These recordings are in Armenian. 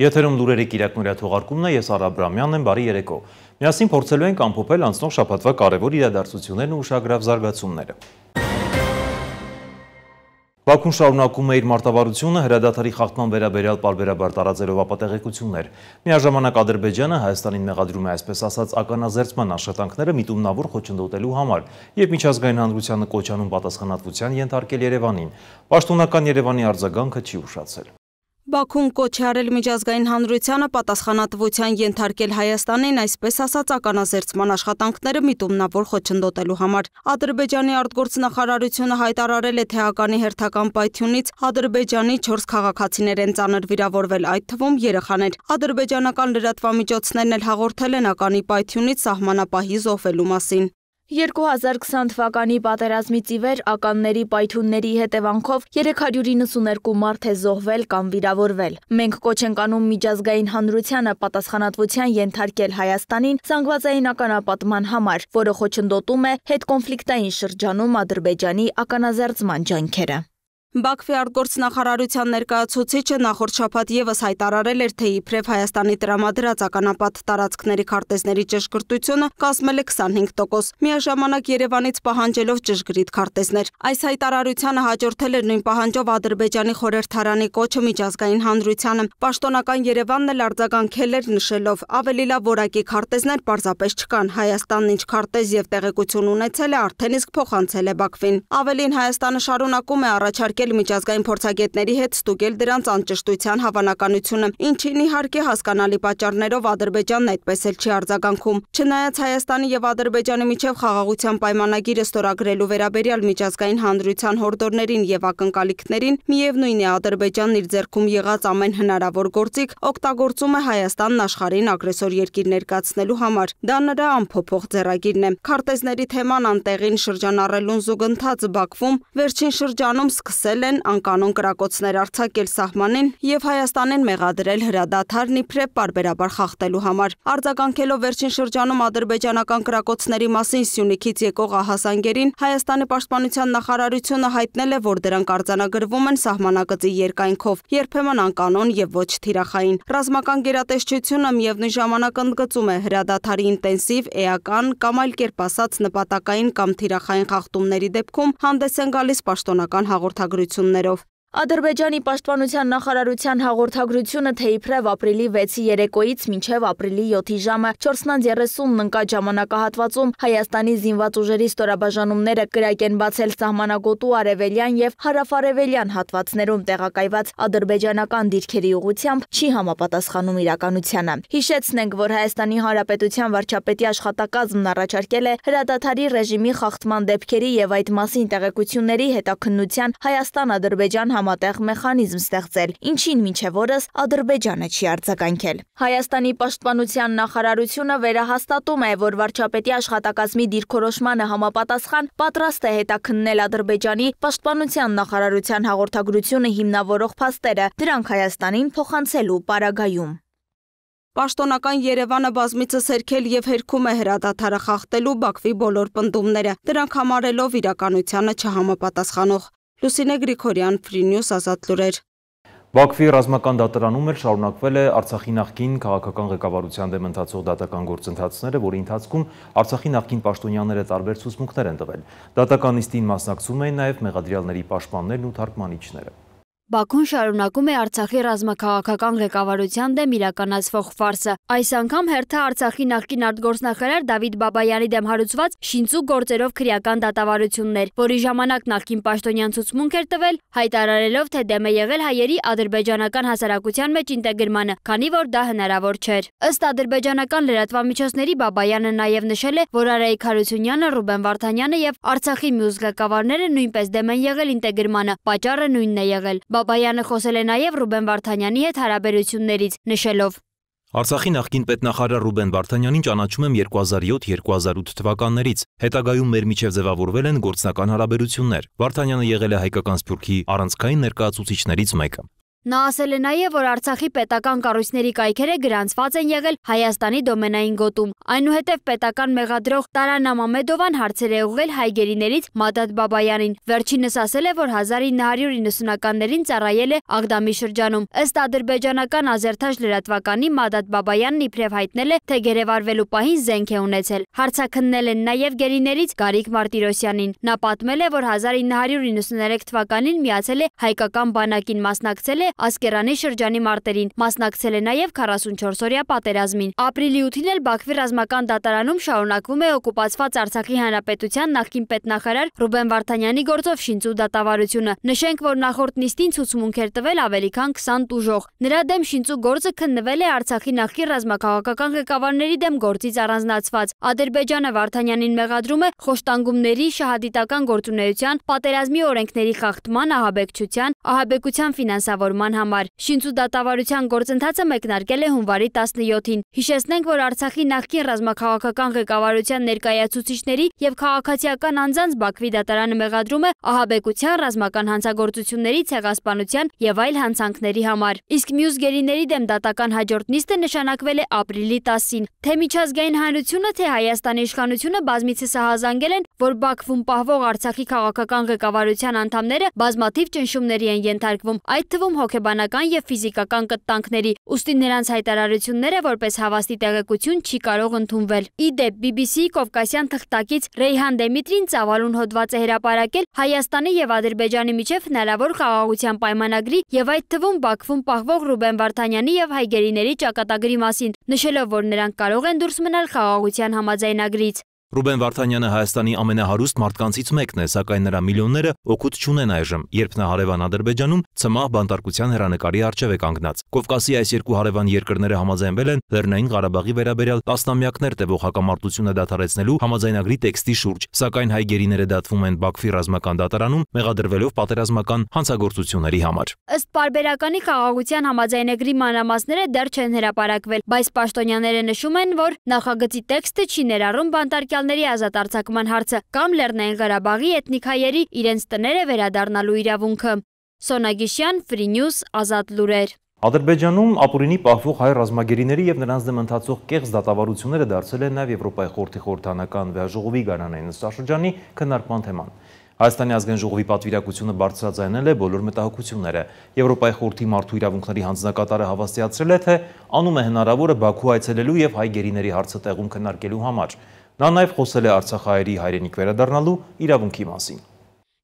Եթերում լուրերի կիրակնորյա թողարկումն է, ես Արա Աբրամյանն եմ, բարի երեկո։ Միասին փորձելու ենք ամփոփել անցնող շաբաթվա կարևոր իրադարձություններն ու ուշագրավ զարգացումները։ Բաքուն շարունակում է իր մարտավարությունը հրադադարի խախտման վերաբերյալ պարբերաբար տարածելով ապատեղեկություններ։ Միաժամանակ Ադրբեջանը Հայաստանին մեղադրում է այսպես ասած ականազերծման աշխատանքները միտումնավոր խոչընդոտելու համար, եւ միջազգային հանրությանը կոչ անում պատասխանատվության ենթարկել Երևանին։ Պաշտոնական Երևանի արձագանքը չի ուշացել։ Բաքուն կոչ է արել միջազգային հանրությանը պատասխանատվության ենթարկել Հայաստանին, այսպես ասած ականազերծման աշխատանքները միտումնավոր խոչընդոտելու համար։ Ադրբեջանի արտգործնախարարությունը հայտարարել է, թե հականի հերթական պայթյունից Ադրբեջանի 4 քաղաքացիներ են ծանր վիրավորվել, այդ թվում երեխաներ։ Ադրբեջանական լրատվամիջոցներն էլ հաղորդել են հականի պայթյունից սահմանապահի զոհվելու մասին։ 2020 թվականի պատերազմից ի վեր ականների պայթյունների հետևանքով 392 մարդ է զոհվել կամ վիրավորվել։ Մենք կոչ ենք անում միջազգային հանրությանը պատասխանատվության ենթարկել Հայաստանին զանգվածային ականապատման համար, որը խոչընդոտում է հետկոնֆլիկտային շրջանում Ադրբեջանի ականազերծման ջանքերը։ Բաքվի արտգործնախարարության ներկայացուցիչը նախորդ շաբաթ ևս հայտարարել էր, թե իբրև Հայաստանի տրամադրած ականապատ տարածքների քարտեզների ճշգրտությունը կազմել է 25%, միաժամանակ Երևանից պահանջելով ճշգրիտ քարտեզներ։ Այս հայտարարությանը հաջորդել էր նույն պահանջով Ադրբեջանի խորհրդարանի կոչը միջազգային հանրությանը։ Պաշտոնական Երևանն էլ արձագանքել էր նշելով, ավելի լավ որակի քարտեզներ պարզապես չկան, Հայաստանն ինչ քարտեզ եւ տեղեկություն ունեցել է, արդեն իսկ փոխանցել է Բաքվին։ Ավելին Հայաստանը շարունակում է առաջարկել միջազգային փորձագետների հետ ստուգել դրանց անճշտության հավանականությունը, ինչին իհարկե հասկանալի պատճառներով Ադրբեջանն այդպես էլ չի արձագանքում։ Չնայած Հայաստանի եւ Ադրբեջանի միջև խաղաղության պայմանագիրը ստորագրելու վերաբերյալ միջազգային հանրության հորդորներին եւ ակնկալիքներին, միևնույն է Ադրբեջանն իր ձեռքում եղած ամեն հնարավոր գործիք օգտագործում է Հայաստանն աշխարհին ագրեսոր երկիր ներկայացնելու համար։ Դա նրա ամփոփող ձեռագիրն է։ Քարտեզների թեման անտեղին շրջանառելուն զուգընթաց Բաքվում վերջին շրջանում սկսել են անկանոն կրակոցներ արձակել սահմանին եւ Հայաստանին մեղադրել հրադադարն իբրև պարբերաբար խախտելու համար։ Արձագանքելով վերջին շրջանում ադրբեջանական կրակոցների մասին Սյունիքից եկող ահազանգերին, Հայաստանի պաշտպանության նախարարությունը հայտնել է, որ դրանք արձանագրվում են սահմանակցի երկայնքով, երբեմն անկանոն եւ ոչ թիրախային։ Ռազմական գերատեսչությունը միևնույն ժամանակ ընդգծում է հրադադարի ինտենսիվ, էական կամ այլ կերպ ասած նպատակային կամ թիրախային խախտումների դեպքում հանդես են գալիս պաշտոնական հաղորդագրություններով։ Ադրբեջանի պաշտպանության նախարարության հաղորդագրությունը, թե իբրև ապրիլի 6-ի երեկոյից մինչև ապրիլի 7-ի ժամը 4:30 ընկած ժամանակահատվածում Հայաստանի զինված ուժերի ստորաբաժանումները կրակ են բացել սահմանագոտու արևելյան եւ հարավարևելյան հատվածներում տեղակայված ադրբեջանական դիրքերի ուղղությամբ, չի համապատասխանում իրականությանը։ Հիշեցնենք, որ Հայաստանի Հանրապետության վարչապետի աշխատակազմն առաջարկել է հրադադարի ռեժիմի խախտման դեպքերի եւ այդ մասին տեղեկությունների հետաքննության Հայաստան-Ադրբեջան համատեղ մեխանիզմ ստեղծել, ինչին մինչև օրս Ադրբեջանը չի արձագանքել։ Հայաստանի պաշտպանության նախարարությունը վերահաստատում է, որ վարչապետի աշխատակազմի դիրքորոշմանը համապատասխան պատրաստ է հետաքննել Ադրբեջանի պաշտպանության նախարարության հաղորդագրությունը հիմնավորող փաստերը, դրանք Հայաստանին փոխանցելու պարագայում։ Պաշտոնական Երևանը բազմիցս հերքել եւ հերքում է հրադադարը խախտելու Բաքվի բոլոր պնդումները, դրանք համարելով իրականությանը չհամապատասխանող։ Լուսինե Գրիգորյան, Free News, Ազատ լուրեր։ Բաքվի ռազմական դատարանում էլ շարունակվել է Արցախի նախկին քաղաքական ղեկավարության դեմ ընթացող դատական գործընթացները, որի ընթացքում Արցախի նախկին պաշտոնյաները տարբեր ցուցմունքներ են տվել։ Դատական նիստին մասնակցում էին նաև մեղադրյալների պաշտպաններն ու թարգմանիչները։ Բաքուն շարունակում է Արցախի ռազմաքաղաքական ղեկավարության դեմ իրականացվող ֆարսը։ Այս անգամ հերթը Արցախի նախկին արտգործնախարար Դավիթ Բաբայանի դեմ հարուցված շինծու գործերով քրեական դատավարություններ, որի ժամանակ նախկին պաշտոնյան ցուցմունք էր տվել, հայտարարելով, թե դեմ է եղել հայերի ադրբեջանական հասարակության մեջ ինտեգրմանը, քանի որ դա հնարավոր չէր։ Ըստ ադրբեջանական լրատվամիջոցների Բաբայանը նաև նշել է, որ Արայիկ Հարությունյանը, Ռուբեն Վարդանյանը եւ Արցախի մյուս ղեկավարները նույնպես դեմ են եղել ինտեգրմանը, պատճառը նույնն է եղել։ Բաբայանը խոսել է նաև Ռուբեն Վարդանյանի հետ հարաբերություններից, նշելով. Արցախի նախկին պետնախարար Ռուբեն Վարդանյանին ճանաչում եմ 2007-2008 թվականներից։ Հետագայում մեր միջև ձևավորվել են գործնական հարաբերություններ։ Վարդանյանը եղել է հայկական Սփյուռքի առանցքային ներկայացուցիչներից մեկը։ Նա ասել է նաև, որ Արցախի պետական կառույցների կայքերը գրանցված են եղել Հայաստանի դոմենային գոտում։ Այնուհետև պետական մեղադրող Տարան Մամեդովան հարցեր է ուղղել հայ գերիներից Մադադ Բաբայանին։ Վերջինս ասել է, որ 1990-ականներին ծառայել է Աղդամի շրջանում։ Ըստ ադրբեջանական Ազերթաժ լրատվականի Մադադ Բաբայանն իբրև հայտնել է, թե գերեվարվելու պահին զենք է ունեցել։ Հարցաքննել են նաև գերիներից Գարիկ Մարտիրոսյանին։ Նա պատմել է, որ 1993 թվականին միացել է հայկական բանակին, մասնակցել է Ասկերանի շրջանի մարտերին, մասնակցել է նաև 44-օրյա պատերազմին։ Ապրիլի 8-ին էլ Բաքվի ռազմական դատարանում շարունակվում է օկուպացված Արցախի հանրապետության նախկին պետնախարար Ռուբեն Վարդանյանի գործով շինծու դատավարությունը։ Նշենք, որ նախորդ նիստին ցուցմունք էր տվել ավելի քան 20 տուժող։ Նրա դեմ շինծու գործը քննվել է Արցախի նախկին ռազմաքաղաքական ղեկավարների դեմ գործից առանձնացված։ Ադրբեջանը Վարդանյանին մեղադրում է խոշտանգումների, շահադիտական գործունեության, պատերազմի օրենքների խախտման, ահաբեկչության ֆինանսավորման համար։ Շինծու դատավարության գործընթացը մեկնարկել է հունվարի 17-ին։ Հիշեցնենք, որ Արցախի նախկին ռազմաքաղաքական ղեկավարության ներկայացուցիչների եւ քաղաքացիական անձանց Բաքվի դատարանը մեղադրում է ահաբեկության, ռազմական հանցագործությունների, ցեղասպանության եւ այլ հանցանքների համար։ Իսկ մյուս գերիների դեմ դատական հաջորդ նիստը նշանակվել է ապրիլի 10-ին։ Թե միջազգային հանրությունը, թե Հայաստանի իշխանությունը բազմիցս ահազանգել են, որ Բաքվում պահվող Արցախի քաղաքական ղեկավարության անդամները բազմաթիվ ճնշումների են ենթարկվում, այդ թվում հոգեբանական եւ ֆիզիկական կտտանքների, ուստի նրանց հայտարարությունները որպես հավաստի տեղեկություն չի կարող ընդունվել։ Ի դեպ, BBC-ի կովկասյան թղթակից Ռեյհան Դեմիտրին ծավալուն հոդված է հրապարակել Հայաստանի եւ Ադրբեջանի միջև հնարավոր խաղաղության պայմանագրի եւ այդ թվում Բաքվում պահվող Ռուբեն Վարդանյանի եւ հայ գերիների ճակատագրի մասին, նշելով, որ նրանք կարող են դուրս մնալ խաղաղության համաձայնագրից։ Ռուբեն Վարդանյանը Հայաստանի ամենահարուստ մարդկանցից մեկն է, սակայն նրա միլիոնները օգուտ չունեն այժմ, երբ նա հարևան Ադրբեջանում ցմահ բանտարկության հեռանկարի առջև է կանգնած։ Կովկասի այս երկու հարևան երկրները համաձայնվել են Լեռնային Ղարաբաղի վերաբերյալ տասնամյակներ տևող հակամարտությունը դադարեցնելու համաձայնագրի տեքստի շուրջ, սակայն հայ գերիները դատվում են Բաքվի ռազմական դատարանում, մեղադրվելով պատերազմական հանցագործությունների համար։ Ըստ պարբերականի խաղաղության համաձայնագրի մանրամասները դեռ չեն հրապարակվել, բայց պաշտոնյաները նշում են, որ նախագծի տեքստը չի ներառում բանտարկյալների ազատ արձակման հարցը կամ Լեռնային Ղարաբաղի էթնիկ հայերի իրենց տները վերադառնալու իրավունքը։ Սոնա Գիշյան, Free News, Ազատ լուրեր։ Ադրբեջանում ապօրինի պահվող հայ ռազմագերիների եւ նրանց դեմ ընթացող կեղծ դատավարությունները դարձել են նաեւ Եվրոպայի խորհրդի խորհրդանական վեաժողովի գարանային նստաշրջանի քննարկման թեման։ Հայաստանի ազգային ժողովի պատվիրակությունը բարձրաձայնել է բոլոր մտահոգությունները։ Եվրոպայի խորհրդի մարդու իրավունքների հանձնակատարը հավաստիացրել է, թե անում է հնարավորը Բաքու այցելելու եւ հայ գերիների հարցը տեղում քննարկելու համար։ Նա նաեւ խոսել է արցախահայերի հայրենիք վերադառնալու իրավունքի մասին։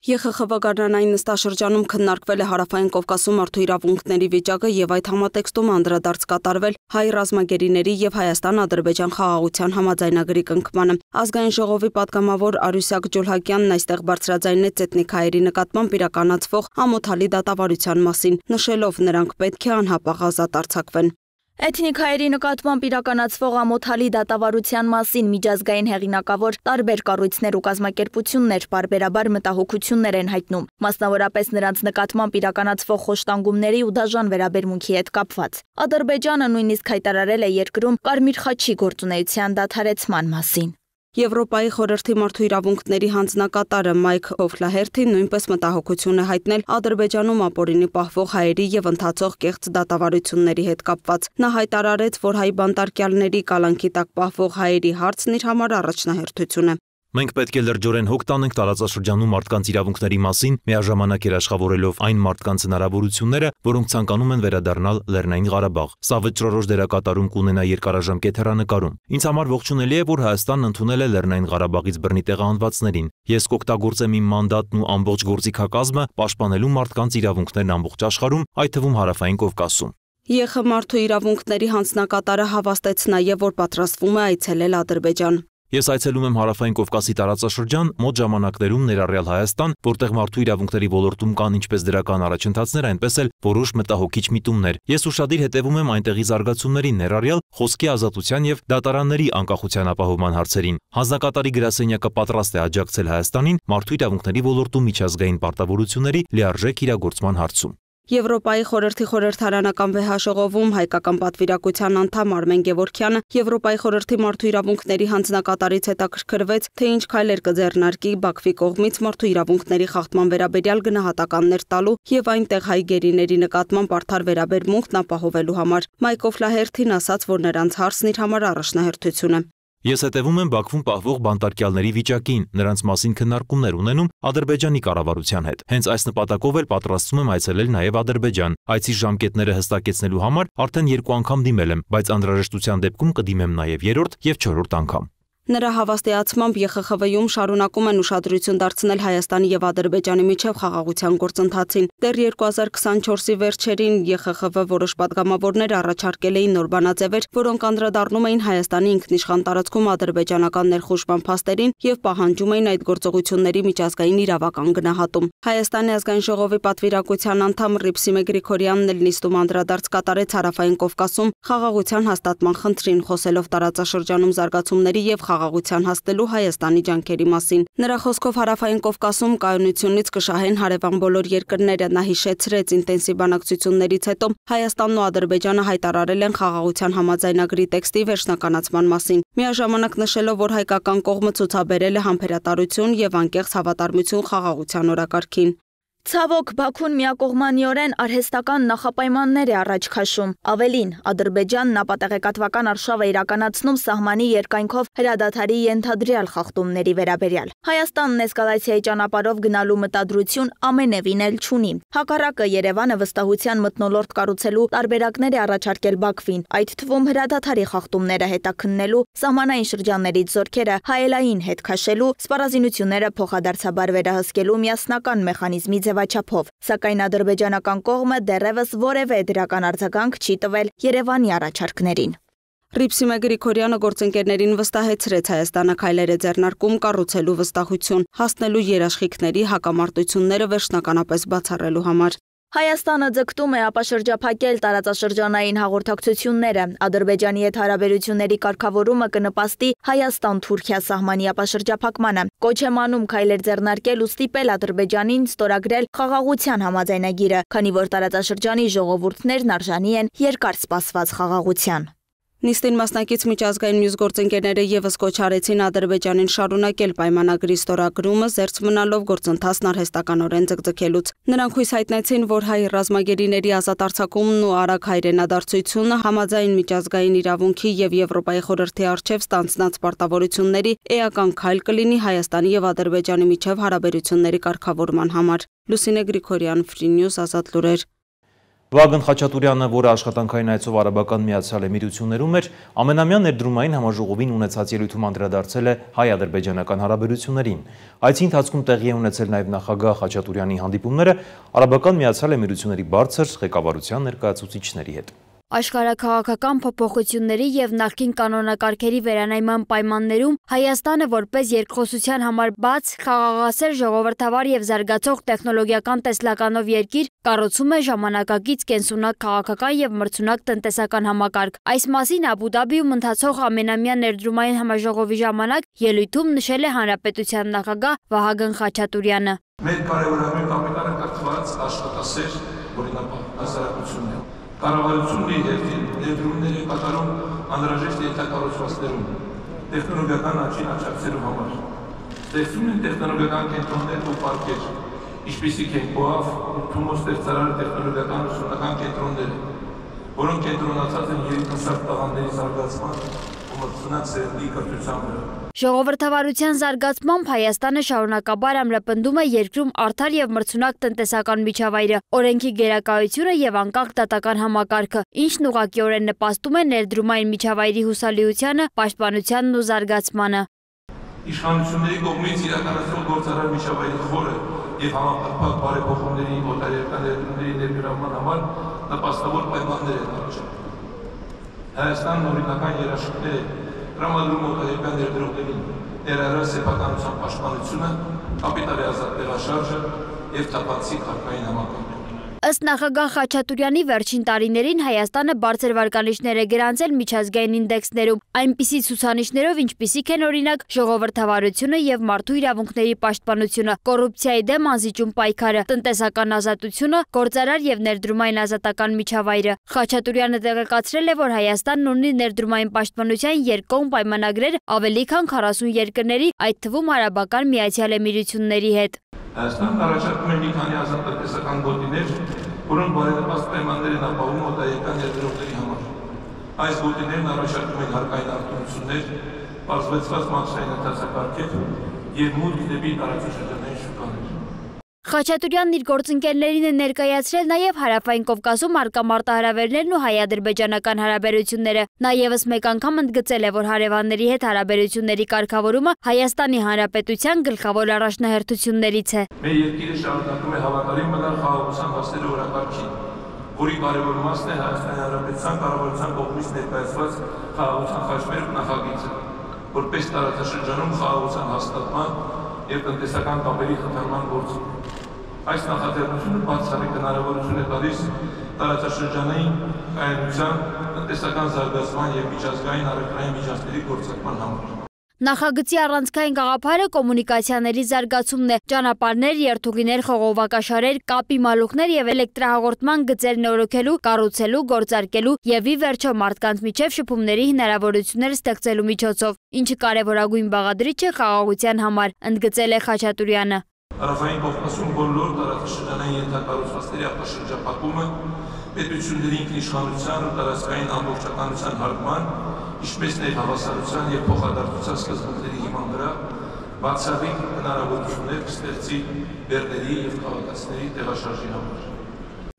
ԵԽԽՎ գարանային նստաշրջանում քննարկվել է Հարավային Կովկասում մարդու իրավունքների վիճակը եւ այդ համատեքստում անդրադարձ կատարվել հայ ռազմագերիների եւ Հայաստան-Ադրբեջան խաղաղության համաձայնագրի կնքմանը։ Ազգային ժողովի պատգամավոր Արուսյակ Ջոլհակյանն այստեղ բարձրաձայնեց էթնիկ հայերի նկատմամբ իրականացվող ամոթալի դատավարության մասին, նշելով նրանք պետք է անհապաղ ազատ արձակվեն։ Էթնիկ հայերի նկատմամբ իրականացվող ամոթալի դատավարության մասին միջազգային հեղինակավոր տարբեր կառույցներ ու կազմակերպություններ պարբերաբար մտահոգություններ են հայտնում, մասնավորապես նրանց նկատմամբ իրականացվող խոշտանգումների ու դաժան վերաբերմունքի հետ կապված։ Ադրբեջանը նույնիսկ հայտարարել է երկրում Կարմիր խաչի գործունեության դադարեցման մասին։ Եվրոպայի խորհրդի մարդու իրավունքների հանձնակատարը Մայք Օֆլահերթին նույնպես մտահոգություն է հայտնել Ադրբեջանում ապօրինի պահվող հայերի եւ ընթացող կեղծ դատավարությունների հետ կապված։ Նա հայտարարեց, որ հայ բանտարկյալների կալանքի տակ պահվող հայերի հարցն իր համար առաջնահերթություն է։ Մենք պետք է լրջորեն հոգ տանենք տարածաշրջանում մարդկանց իրավունքների մասին, միաժամանակ երաշխավորելով այն մարդկանց հնարավորությունները, որոնք ցանկանում են վերադառնալ Լեռնային Ղարաբաղ։ Սա վճռորոշ դերակատարում կունենա երկարաժամկետ հեռանկարում։ Ինձ համար ողջունելի է, որ Հայաստանն ընդունել է Լեռնային Ղարաբաղից բռնի տեղահանվածներին։ Ես կօգտագործեմ իմ մանդատն ու ամբողջ գործիքակազմը պաշտպանելու մարդկանց իրավունքներն ամբողջ աշխարհում, այդ թվում Հարավային Կովկասում։ ԵԽ մարդու իրավունքների հանձնակատարը հավաստեց նաև, որ պատրաստվում է այցելել Ադրբեջան։ Ես այցելում եմ Հարավային Կովկասի տարածաշրջան, մոտ ժամանակներում ներառյալ Հայաստան, որտեղ մարդու իրավունքների ոլորտում կան ինչպես դրական առաջընթացներ, այնպես էլ որոշ մտահոգիչ միտումներ։ Ես ուշադիր հետևում եմ այնտեղի զարգացումներին, ներառյալ խոսքի ազատության եւ դատարանների անկախության ապահովման հարցերին։ Հանձնակատարի գրասենյակը պատրաստ է աջակցել Հայաստանին մարդու իրավունքների ոլորտում միջազգային պարտավորությունների լիարժեք իրագործման հարցում։ Եվրոպայի խորհրդի խորհրդարանական վեհաշողովում հայկական պատվիրակության անդամ Արմեն Գևորգյանը Եվրոպայի խորհրդի մարդու իրավունքների հանձնակատարից հետաքրքրվեց, թե ինչ քայլեր կձեռնարկի Բաքվի կողմից մարդու իրավունքների խախտման վերաբերյալ գնահատականներ տալու եւ այնտեղ հայ գերիների նկատմամբ արդար վերաբերմունքն ապահովելու համար։ Մայքով Լահերթին ասաց, որ նրանց հարցն իր համար առաջնահերթություն է։ Ես հետևում եմ Բաքվում պահվող բանտարկյալների վիճակին, նրանց մասին քննարկումներ ունենում Ադրբեջանի կառավարության հետ։ Հենց այս նպատակով էլ պատրաստվում եմ այցելել նաև Ադրբեջան։ Այցի ժամկետները հստակեցնելու համար արդեն 2 անգամ դիմել եմ, բայց անհրաժեշտության դեպքում կդիմեմ նաև 3-րդ եւ 4-րդ անգամ։ Նրա հավաստիացմամբ ԵԽԽՎ-ում շարունակում են ուշադրություն դարձնել Հայաստանի եւ Ադրբեջանի միջև խաղաղության գործընթացին։ Դեռ 2024-ի վերջերին ԵԽԽՎ որոշ պատգամավորներ առաջարկել էին նոր բանաձևեր, որոնք անդրադառնում էին Հայաստանի ինքնիշխան տարածքում ադրբեջանական ներխուժման փաստերին եւ պահանջում էին այդ գործողությունների միջազգային իրավական գնահատում։ Հայաստանի ազգային ժողովի պատվիրակության անդամ Ռիփսիմե Գրիգորյանն էլ նիստում անդրադարձ կատարեց Հարավային Կովկասում խաղաղության հաստատման խնդրին, խոսելով տարածաշրջանում զարգացումների եւ խաղաղության հասնելու Հայաստանի ջանքերի մասին։ Նրա խոսքով Հարավային Կովկասում կայունությունից կշահեն հարևան բոլոր երկրները։ Նա հիշեցրեց ինտենսիվ բանակցություններից հետո Հայաստանն ու Ադրբեջանը հայտարարել են խաղաղության համաձայնագրի տեքստի վերջնականացման մասին։ Միաժամանակ նշելով, որ հայկական կողմը ցուցաբերել է համբերատարություն եւ անկեղծ հավատարմություն խաղաղության օրակարգին։ Ցավոք, Բաքուն միակողմանիորեն արհեստական նախապայմաններ է առաջ քաշում։ Ավելին, Ադրբեջանն ապատեղեկատվական արշավ է իրականացնում սահմանի երկայնքով հրադադարի ենթադրյալ խախտումների վերաբերյալ։ Հայաստանն էսկալացիայի ճանապարհով գնալու մտադրություն ամենևին էլ չունի։ Հակառակը Երևանը վստահության մթնոլորտ կառուցելու տարբերակներ է առաջարկել Բաքվին, այդ թվում հրադադարի խախտումները հետաքննելու, սահմանային շրջաններից զորքերը հայելային հետ քաշելու, սպառազինությունները փոխադարձաբար վերահսկելու միասնական մեխանիզմի ձևաչափով, սակայն ադրբեջանական կողմը դեռևս որևէ դրական արձագանք չի տվել Երևանի առաջարկներին։ Ռիփսիմե Գրիգորյանը գործընկերներին վստահեցրեց Հայաստանը քայլեր է ձեռնարկում կառուցելու վստահություն, հասնելու երաշխիքների հակամարտությունները վերջնականապես բացառելու համար։ Հայաստանը ձգտում է ապաշրջափակել տարածաշրջանային հաղորդակցությունները։ Ադրբեջանի հետ հարաբերությունների կարգավորումը կնպաստի Հայաստան-Թուրքիա սահմանի ապաշրջափակմանը։ Կոչ եմ անում քայլեր ձեռնարկել ու ստիպել Ադրբեջանին ստորագրել խաղաղության համաձայնագիրը, քանի որ տարածաշրջանի ժողովուրդներն արժանի են երկար սպասված խաղաղության։ Նիստին մասնակից միջազգային մյուս գործընկերները եւս կոչ արեցին Ադրբեջանին շարունակել պայմանագրի ստորագրումը, զերծ մնալով գործընթացն արհեստականորեն ձգձգելուց։ Նրանք հույս հայտնեցին, որ հայ ռազմագերիների ազատ արձակումն ու արագ հայրենադարձությունը համաձայն միջազգային իրավունքի եւ Եվրոպայի խորհրդի առջեւ ստանձնած պարտավորությունների էական քայլ կլինի Հայաստանի եւ Ադրբեջանի միջև հարաբերությունների կարգավորման համար։ Լուսինե Գրիգորյան, Free News, Ազատ լուրեր։ Վագն Խաչատուրյանը, որը աշխատանքային այցով Արաբական Միացյալ Էմիրություններում էր, ամենամյա ներդրումային համաժողովին ունեցած ելույթում անդրադարձել է հայ-ադրբեջանական հարաբերություններին։ Այցի ընթացքում տեղի է ունեցել նաև նախագահ Խաչատուրյանի հանդիպումները Արաբական Միացյալ Էմիրությունների բարձր ղեկավարության ներկայացուցիչների հետ։ Աշխարհաքաղաքական փոփոխությունների եւ նախկին կանոնակարգերի վերանայման պայմաններում Հայաստանը որպես երկխոսության համար բաց, խաղաղասեր, ժողովրդավար եւ զարգացող տեխնոլոգիական տեսլականով երկիր կառուցում է ժամանակակից կենսունակ քաղաքական եւ մրցունակ տնտեսական համակարգ։ Այս մասին Աբու Դաբիում ընթացող ամենամյա ներդրումային համաժողովի ժամանակ ելույթում նշել է Հանրապետության նախագահ Վահագն Խաչատուրյանը։ Մեր կարևորագույն կապիտալը կրթված աշխատասեր օրինապահ հասարակությունն է։ Կառավարությունն իր հերթին ներդրումների կատարում անհրաժեշտ ենթակառուցվածքներում, տեխնոլոգիական աճին աջակցելու համար։ Ստեղծում են տեխնոլոգիական կենտրոններ ու պարկեր, ինչպիսիք են ՕԱՎ, Թումո ստեղծարար տեխնոլոգիական ուսումնական կենտրոնները, որոնք կենտրոնացած են երիտասարդ տաղանդների զարգացման ու մրցունակ սերնդի կրթության վրա։ Ժողովրդավարության զարգացմամբ Հայաստանը շարունակաբար ամրապնդում է երկրում արդար եւ մրցունակ տնտեսական միջավայրը, օրենքի գերակայությունը եւ անկախ դատական համակարգը, ինչն ուղղակիորեն նպաստում է ներդրումային միջավայրի հուսալիությանը, պաշտպանությանն ու զարգացմանը։ Իշխանությունների կողմից իրականացվող գործարար միջավայրի խորը եւ համապարփակ բարեփոխումների օտարերկրյա ներդրումների ներգրավման համար նպաստավոր պայմաններ են առաջարկվում։ Հայաստանն օրինական երաշխիքներ է տրամադրում օտարերկրյա ներդրողներին, ներառյալ սեփականության պաշտպանությունը, կապիտալի ազատ տեղաշարժը եւ թափանցիկ հարկային համակարգը։ Ըստ նախագահ Խաչատուրյանի վերջին տարիներին Հայաստանը բարձր վարկանիշներ է գրանցել միջազգային ինդեքսներում, այնպիսի ցուցանիշներով, ինչպիսիք են օրինակ ժողովրդավարությունը եւ մարդու իրավունքների պաշտպանությունը, կոռուպցիայի դեմ անզիջում պայքարը, տնտեսական ազատությունը, գործարար եւ ներդրումային ազատական միջավայրը։ Խաչատուրյանը տեղեկացրել է, որ Հայաստանն ունի ներդրումային պաշտպանության երկկողմ պայմանագրեր ավելի քան 40 երկրների, այդ թվում Արաբական Միացյալ Էմիրությունների հետ։ Հայաստանն առաջարկում է մի քանի ազատ տնտեսական գոտիներ, որոնք բարենպաստ պայմաններ են ապահովում օտարերկրյա ներդրողների համար։ Այս գոտիներն առաջարկում են հարկային արտոնություններ, պարզվեցված մաքսային ընթացակարգեր եւ մուտք դեպի տարածաշրջանային շուկաներ։ Խաչատուրյանն իր գործընկերներին է ներկայացրել նաև Հարավային Կովկասում առկա մարտահրավերներն ու հայ-ադրբեջանական հարաբերությունները։ Նա ևս մեկ անգամ ընդգծել է, որ հարևանների հետ հարաբերությունների կարգավորումը Հայաստանի Հանրապետության գլխավոր առաջնահերթություններից է։ Մեր երկիրը շարունակում է հավատարիմ մնալ խաղաղության հասնելու օրակարգին, որի կարևոր մասն է Հայաստանի Հանրապետության կառավարության կողմից ներկայացված խաղաղության խաչմերուկ նախագիծը, որպես տարածաշրջանում խաղաղության հաստատման եւ տնտեսական կապերի խթանման գործում։ Այս նախաձեռնությունը բացառիկ հնարավորություն է տալիս տարածաշրջանային կայունության, տնտեսական զարգացման եւ միջազգային առևտրային միջոցների գործարկման համար։ Նախագծի առանցքային գաղափարը կոմունիկացիաների զարգացումն է, ճանապարհներ, երթուղիներ, խողովակաշարեր, կապի մալուխներ եւ էլեկտրահաղորդման գծեր նորոգելու, կառուցելու, գործարկելու եւ ի վերջո մարդկանց միջև շփումների հնարավորություններ ստեղծելու միջոցով, ինչը կարևորագույն բաղադրիչ է խաղաղության համար, ընդգծել է Խաչատուրյանը։ Հարավային Կովկասում բոլոր տարածաշրջանային ենթակառուցվածքների արտաշրջապատումը, պետությունների ինքնիշխանության ու տարածքային ամբողջականության հարգման, ինչպես նաև հավասարության եւ փոխադարձության սկզբունքների հիման վրա բացառիկ հնարավորություններ կստեղծի բեռների եւ քաղաքացիների տեղաշարժի համար։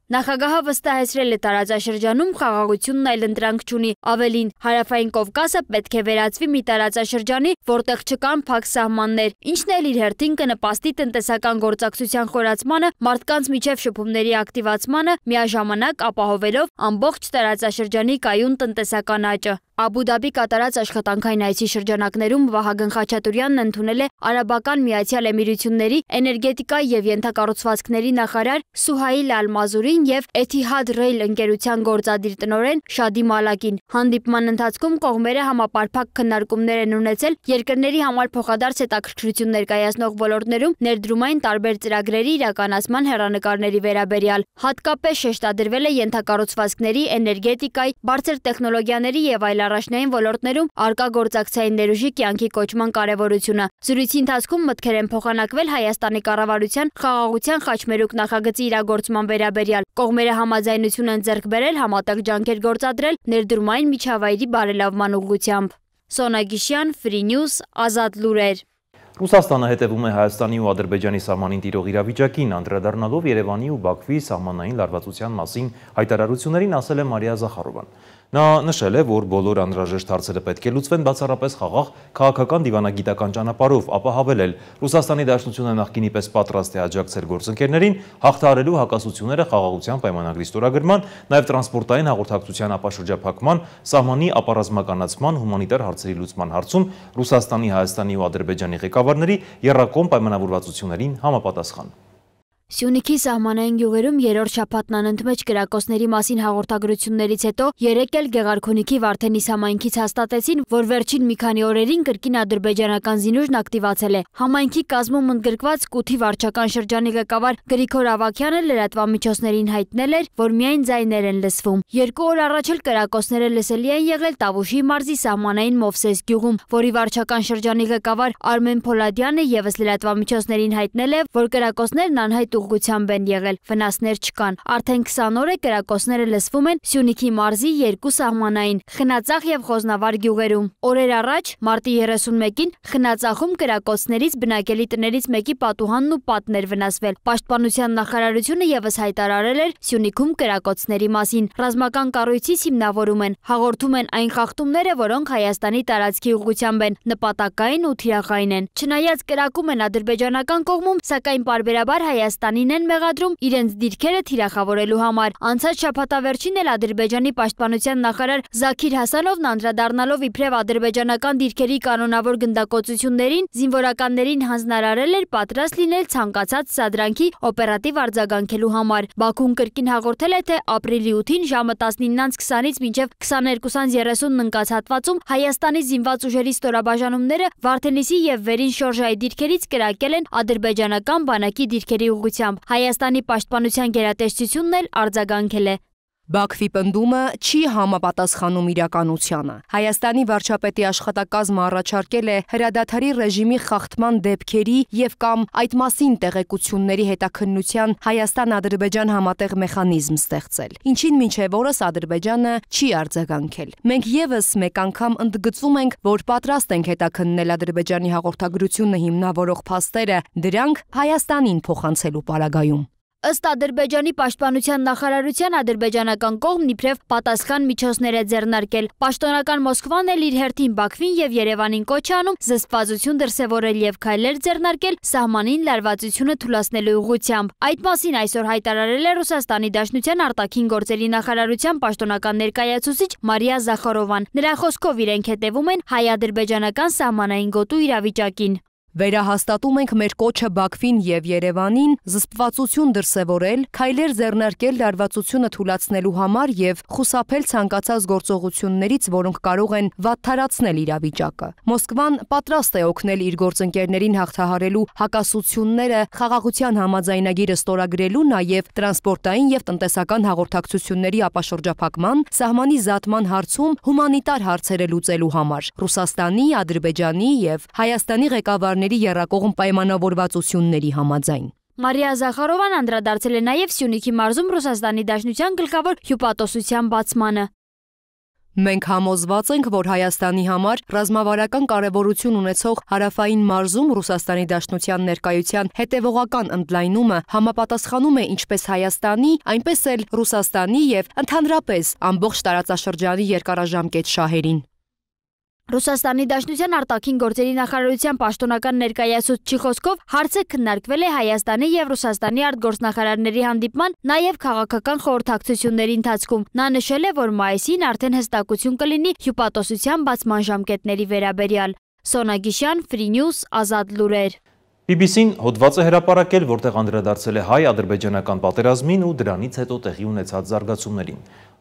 Նախագահը վստահեցրել է տարածաշրջանում խաղաղությունն այլընտրանք չունի, ավելին Հարավային Կովկասը պետք է վերածվի մի տարածաշրջանի, որտեղ չկան փակ սահմաններ, ինչն էլ իր հերթին կնպաստի տնտեսական գործակցության խորացմանը, մարդկանց միջև շփումների ակտիվացմանը, միաժամանակ ապահովելով ամբողջ տարածաշրջանի կայուն տնտեսական աճը։ Աբու Դաբի կատարած աշխատանքային այցի շրջանակներում Վահագն Խաչատուրյանն ընդունել է Արաբական Միացյալ Էմիրությունների էներգետիկայի եւ ենթակառուցվածքների նախարար Սուհայլ Ալ-Մազուրին եւ Էթիհադ Ռեյլ ընկերության գործադիր տնօրեն Շադի Մալակին։ Հանդիպման ընթացքում կողմերը համապարփակ քննարկումներ են ունեցել երկրների համար փոխադարձ հետաքրքրություն ներկայացնող ոլորտներում ներդրումային տարբեր ծրագրերի իրականացման հեռանկարների վերաբերյալ։ Հատկապես շեշտադրվել է ենթակառուցվածքների, էներգետիկայի, բարձր տեխնոլոգիաների եւ այլ առաջնային ոլորտներում արկա գործակցային ներուժի կյանքի կոչման կարևորությունը։ Զրույցի ընթացքում մտքեր են փոխանակվել Հայաստանի կառավարության խաղաղության խաչմերուկ նախագծի իրագործման վերաբերյալ։ Կողմերը համաձայնություն են ձեռք բերել համատեղ ջանքեր գործադրել ներդրումային միջավայրի բարելավման ուղղությամբ։ Սոնա Գիշյան, Free News, Ազատ լուրեր։ Ռուսաստանը հետևում է Հայաստանի ու Ադրբեջանի սահմանին տիրող իրավիճակին, անդրադառնալով Երևանի ու Բաքվի սահմանային լարվածության մասին հայտարարություններին, ասել է Մարիա Զախարովան։ Նա նշել է, որ բոլոր անհրաժեշտ հարցերը պետք է լուծվեն բացառապես խաղաղ քաղաքական դիվանագիտական ճանապարհով, ապահովել էլ Ռուսաստանի Դաշնությունը նախկինի պես պատրաստ է աջակցել գործընկերներին հաղթահարելու հակասությունները խաղաղության պայմանագրի ստորագրման, նաև տրանսպորտային հաղորդակցության ապաշրջափակման, սահմանի ապառազմականացման, հումանիտար հարցերի լուծման հարցում Ռուսաստանի, Հայաստանի ու Ադրբեջանի ղեկավարների եռակողմ պայմանավորվածություններին համապատասխան։ Սյունիքի սահմանային գյուղերում երրորդ շաբաթն անընդմեջ կրակոցների մասին հաղորդագրություններից հետո երեկ էլ Գեղարքունիքի Վարդենիս համայնքից հաստատեցին, որ վերջին մի քանի օրերին կրկին ադրբեջանական զինուժն ակտիվացել է։ Համայնքի կազմում ընդգրկված Կութի վարչական շրջանի ղեկավար Գրիգոր Ավագյանը լրատվամիջոցներին հայտնել էր, որ միայն ձայներ են լսվում։ 2 օր առաջ էլ կրակոցները լսելի են եղել Տավուշի մարզի սահմանային Մովսես գյուղում, որի վարչական շրջանի ղեկավար Արմեն Փոլադյանը ևս լրատվամիջոցներին հայտնել է, որ կրակոցներն անհայտ ուղղությամբ են եղել, վնասներ չկան։ Արդեն 20 օր է կրակոցները լսվում են Սյունիքի մարզի 2 սահմանային Խնածախ եւ Խոզնավար գյուղերում։ Օրեր առաջ մարտի 31-ին Խնածախում կրակոցներից բնակելի տներից մեկի պատուհանն ու պատն էր վնասվել։ Պաշտպանության նախարարությունը ևս հայտարարել էր Սյունիքում կրակոցների մասին։ Ռազմական կառույցից հիմնավորում են, հաղորդում են այն խախտումները, որոնք Հայաստանի տարածքի ուղղությամբ են, նպատակային ու թիրախային են։ Չնայած կրակում են ադրբեջանական կողմում, սակայն պարբերաբար Հայաստանի Հայաստանին են մեղադրում իրենց դիրքերը թիրախավորելու համար։ Անցած շաբաթավերջին էլ Ադրբեջանի պաշտպանության նախարար Զաքիր Հասանովն անդրադառնալով իբրև ադրբեջանական դիրքերի կանոնավոր գնդակոծություններին զինվորականներին հանձնարարել էր պատրաստ լինել ցանկացած սադրանքի օպերատիվ արձագանքելու համար։ Բաքուն կրկին հաղորդել է, թե ապրիլի 8-ին ժամը 19:20-ից մինչև 22:30 ընկած հատվածում Հայաստանի զինված ուժերի ստորաբաժանումները Վարդենիսի և Վերին շորժայի դիրքերից կրակել են ադրբեջանական բանակի դիրքերի ուղղությամբ։ Հայաստանի պաշտպանության գերատեսչությունն էլ արձագանքել է։ Բաքվի պնդումը չի համապատասխանում իրականությանը։ Հայաստանի վարչապետի աշխատակազմը առաջարկել է հրադադարի ռեժիմի խախտման դեպքերի և կամ այդ մասին տեղեկությունների հետաքննության Հայաստան-Ադրբեջան համատեղ մեխանիզմ ստեղծել, ինչին մինչև օրս Ադրբեջանը չի արձագանքել։ Մենք ևս մեկ անգամ ընդգծում ենք, որ պատրաստ ենք հետաքննել Ադրբեջանի հաղորդագրությունը հիմնավորող փաստերը, դրանք Հայաստանին փոխանցելու պարագայում։ Ըստ Ադրբեջանի պաշտպանության նախարարության ադրբեջանական կողմն իբրև պատասխան միջոցներ է ձեռնարկել։ Պաշտոնական Մոսկվան էլ իր հերթին Բաքվին և Երևանին կոչ է անում զսպվածություն դրսևորել և քայլեր ձեռնարկել սահմանին լարվածությունը թուլացնելու ուղղությամբ։ Այդ մասին այսօր հայտարարել է Ռուսաստանի Դաշնության արտաքին գործերի նախարարության պաշտոնական ներկայացուցիչ Մարիա Զախարովան։ Նրա խոսքով իրենք հետևում են հայ-ադրբեջանական սահմանային գոտու իրավիճակին։ Վերահաստատում ենք մեր կոչը Բաքվին և Երևանին զսպվածություն դրսևորել, քայլեր ձեռնարկել լարվածությունը թուլացնելու համար և խուսափել ցանկացած գործողություններից, որոնք կարող են վատթարացնել իրավիճակը։ Մոսկվան պատրաստ է օգնել իր գործընկերներին հաղթահարելու հակասությունները, խաղաղության համաձայնագիրը ստորագրելու, նաև տրանսպորտային և տնտեսական հաղորդակցությունների ապաշրջափակման, սահմանի զատման հարցում հումանիտար հարցերը լուծելու համար։ Ռուսաստանի, Ադրբեջանի և Հայաստանի ղեկավարների եռակողմ պայմանավորվածությունների համաձայն։ Մարիա Զախարովան անդրադարձել է նաև Սյունիքի մարզում Ռուսաստանի Դաշնության գլխավոր հյուպատոսության բացմանը։ Մենք համոզված ենք, որ Հայաստանի համար ռազմավարական կարևորություն ունեցող հարավային մարզում Ռուսաստանի Դաշնության ներկայության հետևողական ընդլայնումը համապատասխանում է ինչպես Հայաստանի, այնպես էլ Ռուսաստանի և ընդհանրապես ամբողջ տարածաշրջանի երկարաժամկետ շահերին։ Ռուսաստանի Դաշնության արտաքին գործերի նախարարության պաշտոնական ներկայացուցչի խոսքով հարցը քննարկվել է Հայաստանի և Ռուսաստանի արտգործնախարարների հանդիպման, նաև քաղաքական խորհրդակցությունների ընթացքում։ Նա նշել է, որ մայիսին արդեն հստակություն կլինի հյուպատոսության բացման ժամկետների վերաբերյալ։ Սոնա Գիշյան, Free News, Ազատ լուրեր։ BBC-ն հոդված է հրապարակել, որտեղ անդրադարձել է հայ-ադրբեջանական պատերազմին ու դրանից հետո տեղի ունեցած զարգացումներին։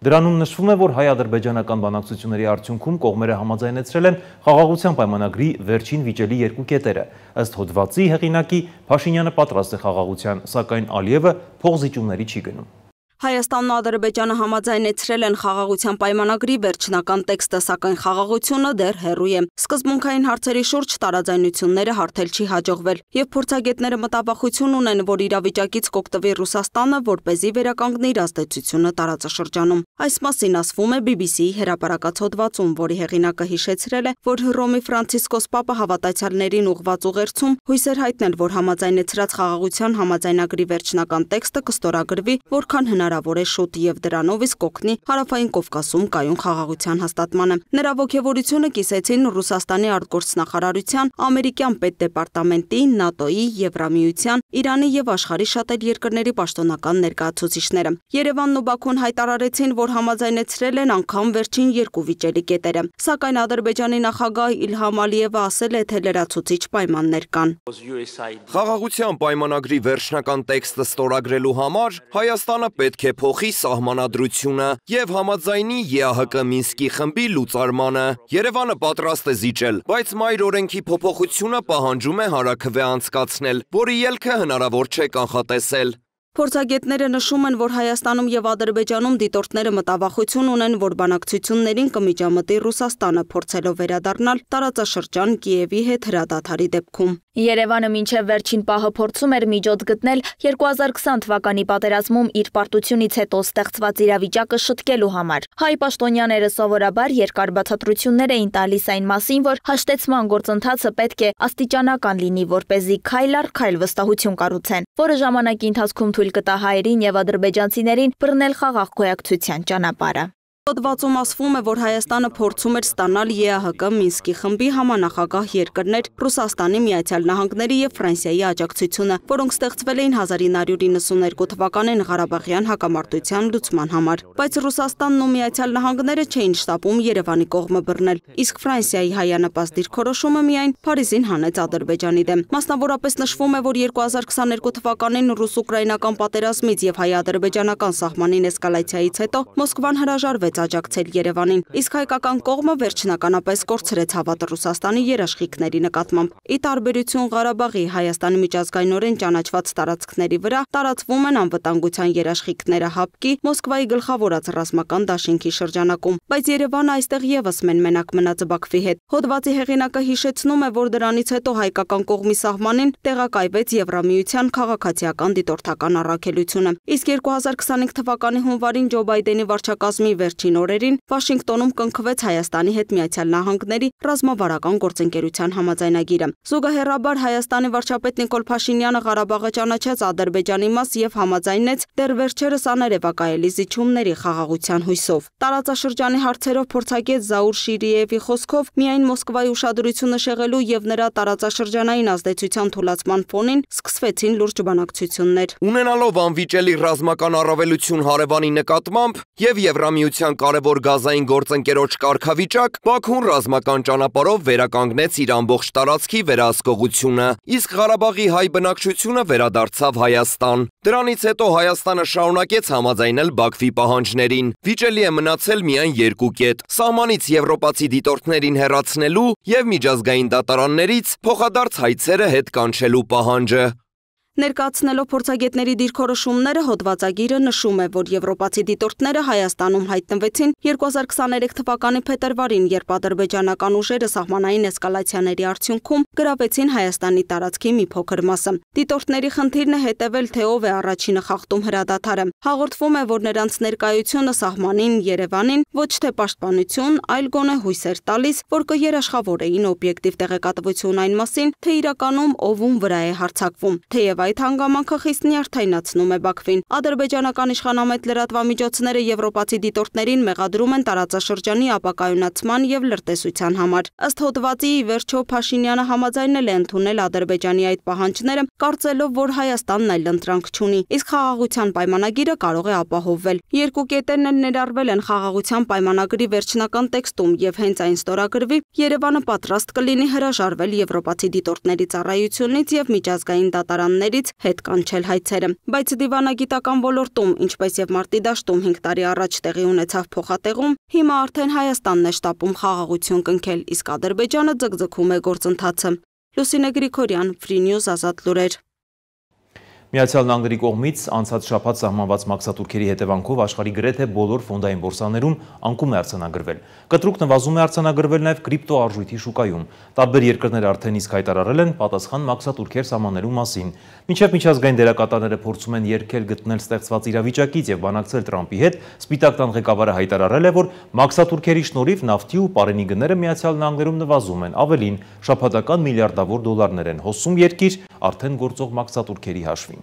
Դրանում նշվում է, որ հայ-ադրբեջանական բանակցությունների արդյունքում կողմերը համաձայնեցրել են խաղաղության պայմանագրի վերջին վիճելի երկու կետերը։ Ըստ հոդվածի հեղինակի Փաշինյանը պատրաստ է խաղաղության, սակայն Ալիևը փոխզիջումների չի գնում։ Հայաստանն ու Ադրբեջանը համաձայնեցրել են խաղաղության պայմանագրի վերջնական տեքստը, սակայն խաղաղությունը դեռ հեռու է։ Սկզբունքային հարցերի շուրջ տարաձայնությունները հարթել չի հաջողվել, եւ փորձագետները մտավախություն ունեն, որ իրավիճակից կօգտվի Ռուսաստանը, որպեսզի վերականգնի իր ազդեցությունը տարածաշրջանում։ Այս մասին ասվում է BBC-ի հրապարակած հոդվածում, որի հեղինակը հիշեցրել է, որ Հռոմի Ֆրանցիսկոս Պապը հավատացյալներին ուղղված ուղերձում հույս էր հայտնել, որ համաձայնեցրած խաղաղության համաձայնագրի վերջնական տեքստը կստորագրվի, որքան հնարավոր է շուտ եւ դրանով իսկ կօգնի Հարավային Կովկասում կայուն խաղաղության հաստատմանը։ Նրա ոգևորությունը կիսեցին Ռուսաստանի արտգործնախարարության, ամերիկյան պետդեպարտամենտի, ՆԱՏՕ-ի, Եվրամիության, Իրանի եւ աշխարհի շատ այլ երկրների պաշտոնական ներկայացուցիչները։ Երևանն ու Բաքուն հայտարարեցին, որ համաձայնեցրել են անգամ վերջին երկու վիճելի կետերը, սակայն Ադրբեջանի նախագահ Իլհամ Ալիևը ասել է, թե լրացուցիչ պայմաններ կան։ Խաղաղության պայմանագրի վերջնական տեքստը ստորագրելու համար Հայաստանը պետք է փոխի սահմանադրությունը եւ համաձայնի ԵԱՀԿ Մինսկի խմբի լուծարմանը։ Երևանը պատրաստ է զիջել, բայց մայր օրենքի փոփոխությունը պահանջում է հարաքվե անցկացնել, որի ելքը հնարավոր չէ կանխատեսել։ Փորձագետները նշում են, որ Հայաստանում եւ Ադրբեջանում դիտորդները մտավախություն ունեն, որ բանակցություններին կմիջամտի Ռուսաստանը, փորձելով վերադառնալ տարածաշրջան Կիևի հետ հրադադարի դեպքում։ Երևանը մինչև վերջին պահը փորձում էր միջոց գտնել 2020 թվականի պատերազմում իր պարտությունից հետո ստեղծված իրավիճակը շտկելու համար։ Հայ պաշտոնյաները սովորաբար երկար բացատրություններ էին տալիս այն մասին, որ հաշտեցման գործընթացը պետք է աստիճանական լինի, որպեսզի քայլ առ քայլ վստահություն կառուցեն, որը ժամանակի ընթացքում թույլ կտա հայերին եւ ադրբեջանցիներին բռնել խաղաղ գոյակցության ճանապարհը։ Հոդվածում ասվում է, որ Հայաստանը փորձում էր ստանալ ԵԱՀԿ Մինսկի խմբի համանախագահ երկրներ Ռուսաստանի, Միացյալ Նահանգների եւ Ֆրանսիայի աջակցությունը, որոնք ստեղծվել էին 1992 թվականին Ղարաբաղյան հակամարտության լուծման համար։ Բայց Ռուսաստանն ու Միացյալ Նահանգները չէին շտապում Երևանի կողմը բռնել, իսկ Ֆրանսիայի հայանպաստ դիրքորոշումը միայն Փարիզին հանեց Ադրբեջանի դեմ։ Մասնավորապես նշվում է, որ 2022 թվականին ռուս-ուկրաինական պատերազմից եւ հայ-ադրբեջանական սահմանին էսկալացիայից հետո Մոսկվան հրաժարվեց աջակցել Երևանին, իսկ հայկական կողմը վերջնականապես կորցրեց հավատը Ռուսաստանի երաշխիքների նկատմամբ։ Ի տարբերություն Ղարաբաղի, Հայաստանի միջազգայինորեն ճանաչված տարածքների վրա տարածվում են անվտանգության երաշխիքները ՀԱՊԿ-ի Մոսկվայի գլխավորած ռազմական դաշինքի շրջանակում, բայց Երևանը այստեղ եւս մենակ մնաց Բաքվի հետ։ Հոդվածի հեղինակը հիշեցնում է, որ դրանից հետո հայկական կողմի սահմանին տեղակայվեց Եվրամիության քաղաքացիական դիտորդական առաքելությունը։ Իսկ 2025 թվականի հունվարին Ջո Բայդենի վարչակազմի վերջին օրերին Վաշինգտոնում կնքվեց Հայաստանի հետ Միացյալ Նահանգների ռազմավարական գործընկերության համաձայնագիրը։ Զուգահեռաբար Հայաստանի վարչապետ Նիկոլ Փաշինյանը Ղարաբաղը ճանաչեց Ադրբեջանի մաս եւ համաձայնեց դեռ վերջերս աներևակայելի զիջումների խաղաղության հույսով։ Տարածաշրջանի հարցերով փորձագետ Զաուր Շիրիևի խոսքով միայն Մոսկվայի ուշադրությունը շեղելու եւ նրա տարածաշրջանային ազդեցության թուլացման ֆոնին սկսվեցին լուրջ բանակցություններ։ Ունենալով անվիճելի ռազմական առավելություն հարևանի նկատմամբ եւ Եվրամիության կարևոր գազային գործընկերոջ կարգավիճակ, Բաքուն ռազմական ճանապարհով վերականգնեց իր ամբողջ տարածքի վերահսկողությունը, իսկ Ղարաբաղի հայ բնակչությունը վերադարձավ Հայաստան։ Դրանից հետո Հայաստանը շարունակեց համաձայնել Բաքվի պահանջներին։ Վիճելի է մնացել միայն երկու կետ՝ սահմանից եվրոպացի դիտորդներին հեռացնելու եւ միջազգային դատարաններից փոխադարձ հայցերը հետ կանչելու պահանջը։ Ներկայացնելով փորձագետների դիրքորոշումները, հոդվածագիրը նշում է, որ եվրոպացի դիտորդները Հայաստանում հայտնվեցին 2023 թվականի փետրվարին, երբ ադրբեջանական ուժերը սահմանային էսկալացիաների արդյունքում գրավեցին Հայաստանի տարածքի մի փոքր մասը։ Դիտորդների խնդիրն է հետևել, թե ով է առաջինը խախտում հրադադարը։ Հաղորդվում է, որ նրանց ներկայությունը սահմանին Երևանին ոչ թե պաշտպանություն, այլ գոնե հույսեր տալիս, որ կերաշխավորեին օբյեկտիվ տեղեկատվություն այն մասին, թե իրականում ովում վրա է հարձակվում, թեև այդ հանգամանքը խիստ նյարդայնացնում է Բաքվին։ Ադրբեջանական իշխանամետ լրատվամիջոցները եվրոպացի դիտորդներին մեղադրում են տարածաշրջանի ապակայունացման եւ լրտեսության համար։ Ըստ հոդվածի, ի վերջո Փաշինյանը համաձայնել է ընդունել Ադրբեջանի այդ պահանջները, կարծելով, որ Հայաստանն այլ ընտրանք չունի, իսկ խաղաղության պայմանագիրը կարող է ապահովվել։ Երկու կետերն էլ ներառվել են խաղաղության պայմանագրի վերջնական տեքստում եւ հենց այն ստորագրվի, Երևանը պատրաստ կլինի հրաժարվել եվրոպացի դիտորդների ծառայությունից եւ միջազգային դատարաններից հետ կանչել հայցերը։ Բայց դիվանագիտական ոլորտում, ինչպես եւ մարտի դաշտում 5 տարի առաջ տեղի ունեցավ փոխատեղում, հիմա արդեն Հայաստանն է շտապում խաղաղություն կնքել, իսկ Ադրբեջանը ձգձգում է գործընթացը։ Լուսինե Գրիգորյան, Free News, Ազատ լուրեր։ Միացյալ Նահանգների կողմից անցած շաբաթ սահմանված մաքսատուրքերի հետևանքով աշխարհի գրեթե բոլոր ֆոնդային բորսաներում անկում է արձանագրվել։ Կտրուկ նվազում է արձանագրվել նաև կրիպտո արժույթի շուկայում։ Տարբեր երկրներ արդեն իսկ հայտարարել են պատասխան մաքսատուրքեր սահմանելու մասին։ Մինչև միջազգային դերակատարները փորձում են երգել գտնել ստեղծված իրավիճակից եւ բանակցել Տրամփի հետ, Սպիտակ տան ղեկավարը հայտարարել է, որ մաքսատուրքերի շնորհիվ նավթի ու պարենի գները Միացյալ Նահանգներում նվազում են, ավելին, շաբաթական միլիարդավոր դոլարներ են հոսում երկիր արդեն գործող մաքսատուրքերի հաշվին։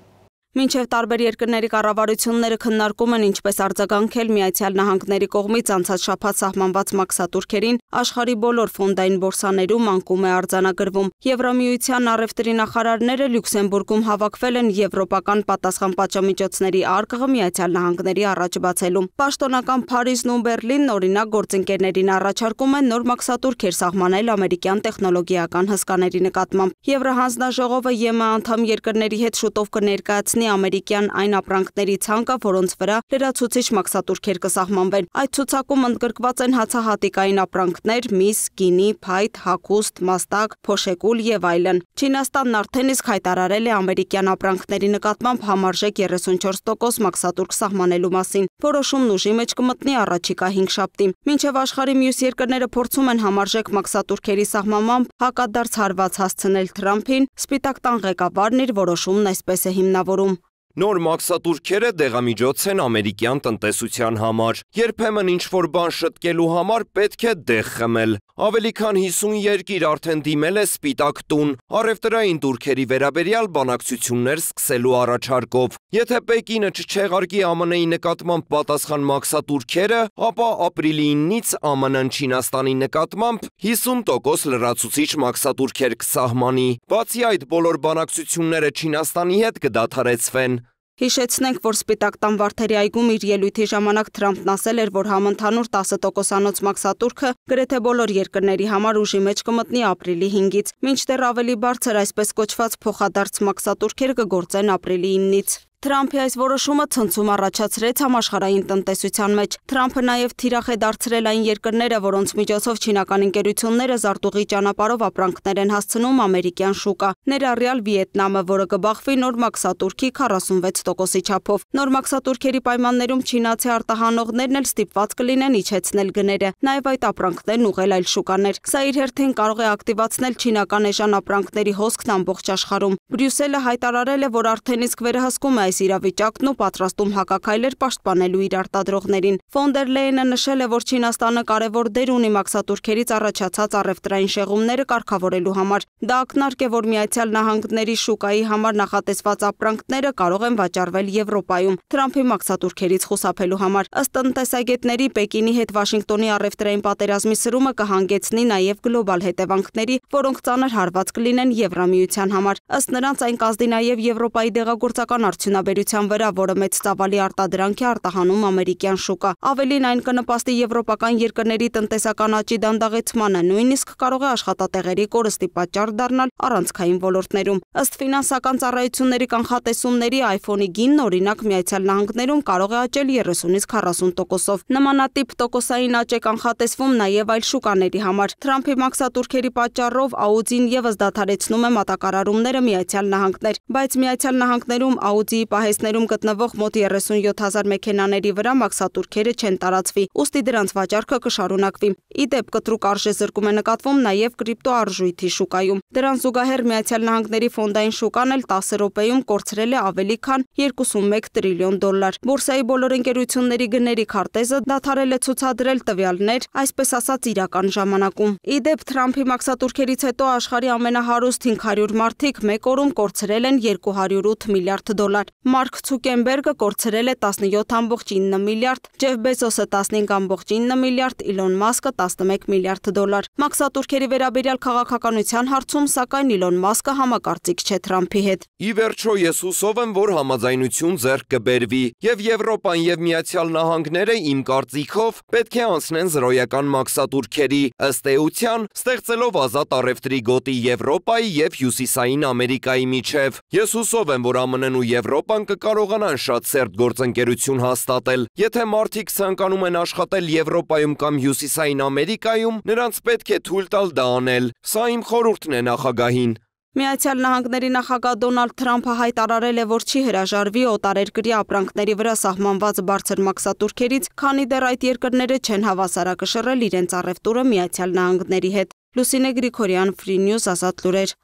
Մինչև տարբեր երկրների կառավարությունները քննարկում են ինչպես արձագանքել Միացյալ Նահանգների կողմից անցած շաբաթ սահմանված մաքսատուրքերին, աշխարհի բոլոր ֆոնդային բորսաներում անկում է արձանագրվում։ Եվրամիության առևտրի նախարարները Լյուքսեմբուրգում հավաքվել են եվրոպական պատասխան պատժամիջոցների արկղը Միացյալ Նահանգների առաջ բացելու։ Պաշտոնական Փարիզն ու Բերլինն օրինակ գործընկերներին առաջարկում են նոր մաքսատուրքեր սահմանել ամերիկյան տեխնոլոգիական հսկաների նկատմամբ։ Եվրահանձնաժողովը ԵՄ անդամ երկրների հետ շուտով կներկայացնի ամերիկյան այն ապրանքների ցանկը, որոնց վրա լրացուցիչ մաքսատուրքեր կսահմանվեն։ Այդ ցուցակում ընդգրկված են հացահատիկային ապրանքներ, միս, գինի, փայտ, հագուստ, մաստակ, փոշեկուլ եւ այլն։ Չինաստանն արդեն իսկ հայտարարել է ամերիկյան ապրանքների նկատմամբ համարժեք 34% մաքսատուրք սահմանելու մասին։ Որոշումն ուժի մեջ կմտնի առաջիկա 5 շաբթի։ Մինչև աշխարհի մյուս երկրները փորձում են համարժեք մաքսատուրքերի սահմանմամբ հակադարձ հարված հասցնել Թրամփին, Սպիտակ տան ղեկավարն իր որոշումն այսպես է հիմնավորում. Նոր մաքսատուրքերը դեղամիջոց են ամերիկյան տնտեսության համար։ Երբեմն ինչ-որ բան շտկելու համար պետք է դեղ խմել։ Ավելի քան 50 երկիր արդեն դիմել է Սպիտակ տուն առևտրային տուրքերի վերաբերյալ բանակցություններ սկսելու առաջարկով։ Եթե Պեկինը չչեղարկի ԱՄՆ-ի նկատմամբ պատասխան մաքսատուրքերը, ապա ապրիլի 9-ից ԱՄՆ-ն Չինաստանի նկատմամբ 50% լրացուցիչ մաքսատուրքեր կսահմանի։ Բացի այդ, բոլոր բանակցությունները Չինաստանի հետ կդադարեցվեն։ Հիշեցնենք, որ Սպիտակ տան Վարդերի այգում իր ելույթի ժամանակ Թրամփն ասել էր, որ համընդհանուր 10%-անոց մաքսատուրքը գրեթե բոլոր երկրների համար ուժի մեջ կմտնի ապրիլի 5-ից, մինչդեռ ավելի բարձր այսպես կոչված փոխադարձ մաքսատուրքեր կգործեն ապրիլի 9-ից։ Թրամփի այս որոշումը ցնցում առաջացրեց համաշխարհային տնտեսության մեջ։ Թրամփը նաև թիրախ է դարձրել այն երկրները, որոնց միջոցով չինական ընկերությունները զարտուղի ճանապարհով ապրանքներ են հասցնում ամերիկյան շուկա, ներառյալ Վիետնամը, որը կբախվի նոր մաքսատուրքի 46%-ի չափով։ Նոր մաքսատուրքերի պայմաններում չինացի արտահանողներն էլ ստիպված կլինեն իջեցնել գները, նաև այդ ապրանքներն ուղղել այլ շուկաներ։ Սա իր հերթին կարող է ակտիվացնել չինական էժան ապրանքների հոսքն ամբողջ աշխարհում։ Բրյուսելը հայտարարել է, որ արդեն իսկ վերահսկում է այս իրավիճակն ու պատրաստում հակաքայլեր պաշտպանելու իր արտադրողներին։ Ֆոն դեր Լեյենը նշել է, որ Չինաստանը կարևոր դեր ունի մաքսատուրքերից առաջացած առևտրային շեղումները կարգավորելու համար։ Դա ակնարկ է, որ Միացյալ Նահանգների շուկայի համար նախատեսված ապրանքները կարող են վաճառվել Եվրոպայում Թրամփի մաքսատուրքերից խուսափելու համար։ Ըստ տնտեսագետների, Պեկինի հետ Վաշինգտոնի առևտրային պատերազմի սրումը կհանգեցնի նաև գլոբալ հետևանքների, որոնք ծանր հարված կլինեն Եվրամիության համար։ Ըստ նրանց այն կազդի նաև Եվրոպայի դեղագործական արդյունաբերության վրա, որը մեծ ծավալի արտադրանք է արտահանում ամերիկյան շուկա։ Ավելին, այն կնպաստի եվրոպական երկրների տնտեսական աճի դանդաղեցմանը, նույնիսկ կարող է աշխատատեղերի կորստի պատճառ դառնալ առանցքային ոլորտներում։ Ըստ ֆինանսական ծառայությունների կանխատեսումների, iPhone-ի գինն օրինակ Միացյալ Նահանգներում կարող է աճել 30-ից 40%-ով։ Նմանատիպ տոկոսային աճ է կանխատեսվում նաև այլ շուկաների համար։ Թրամփի մաքսատուրքերի պատճառով Audi-ն եւս դադարեցնում է մատակարարումները Միացյալ Նահանգներ, բայց Միացյալ Նահանգներում Audi-ի պահեստներում գտնվող մոտ 37,000 մեքենաների վրա մաքսատուրքերը չեն տարածվի, ուստի դրանց վաճառքը կշարունակվի։ Ի դեպ, կտրուկ արժեզրկում է նկատվում նաև կրիպտոարժույթի շուկայում։ Դրան զուգահեռ Միացյալ Նահանգների ֆոնդային շուկան էլ 10 րոպեում կորցրել է ավելի քան 21 տրիլիոն դոլար։ Բորսայի բոլոր ընկերությունների գների քարտեզը դադարել է ցուցադրել տվյալներ, այսպես ասած իրական ժամանակում։ Ի դեպ, Թրամփի մաքսատուրքերից հետո աշխարհի ամենահարուստ 500 մարդիկ մեկ օրում կորցրել են 208 միլիարդ դոլար։ Մարկ Ցուկենբերգը կորցրել է 17,9 միլիարդ, Ջեֆ Բեզոսը 15,9 միլիարդ, Իլոն Մասկը 11 միլիարդ դոլար։ Մաքսատուրքերի վերաբերյալ քաղաքականության հարցում, սակայն Իլոն Մասկը համակարծիք չէ Թրամփի հետ։ Ի վերջո ես հուսով եմ, որ համաձայնություն ձեռք կբերվի, եւ Եվրոպան եւ Միացյալ Նահանգները իմ կարծիքով պետք է անցնեն զրոյական մաքսատուրքերի, ըստ էության ստեղծելով ազատ առևտրի գոտի Եվրոպայի եւ Հյուսիսային Ամերիկայի միջև։ Ես հուսով եմ, որ ԱՄՆ-ն ու Եվրոպան կկարողանան շատ սերտ գործընկերություն հաստատել։ Եթե մարդիկ ցանկանում են աշխատել Եվրոպայում կամ Հյուսիսային Ամերիկայում, նրանց պետք է թույլ տալ դա անել։ Սա իմ խորհուրդն է նախագահին։ Միացյալ Նահանգների նախագահ Դոնալդ Թրամփը հայտարարել է, որ չի հրաժարվի օտարերկրյա ապրանքների վրա սահմանված բարձր մաքսատուրքերից, քանի դեռ այդ երկրները չեն հավասարակշռել իրենց առևտուրը Միացյալ Նահանգների հետ։ Լուսինե Գրիգորյան, Free News, Ազատ լուրեր։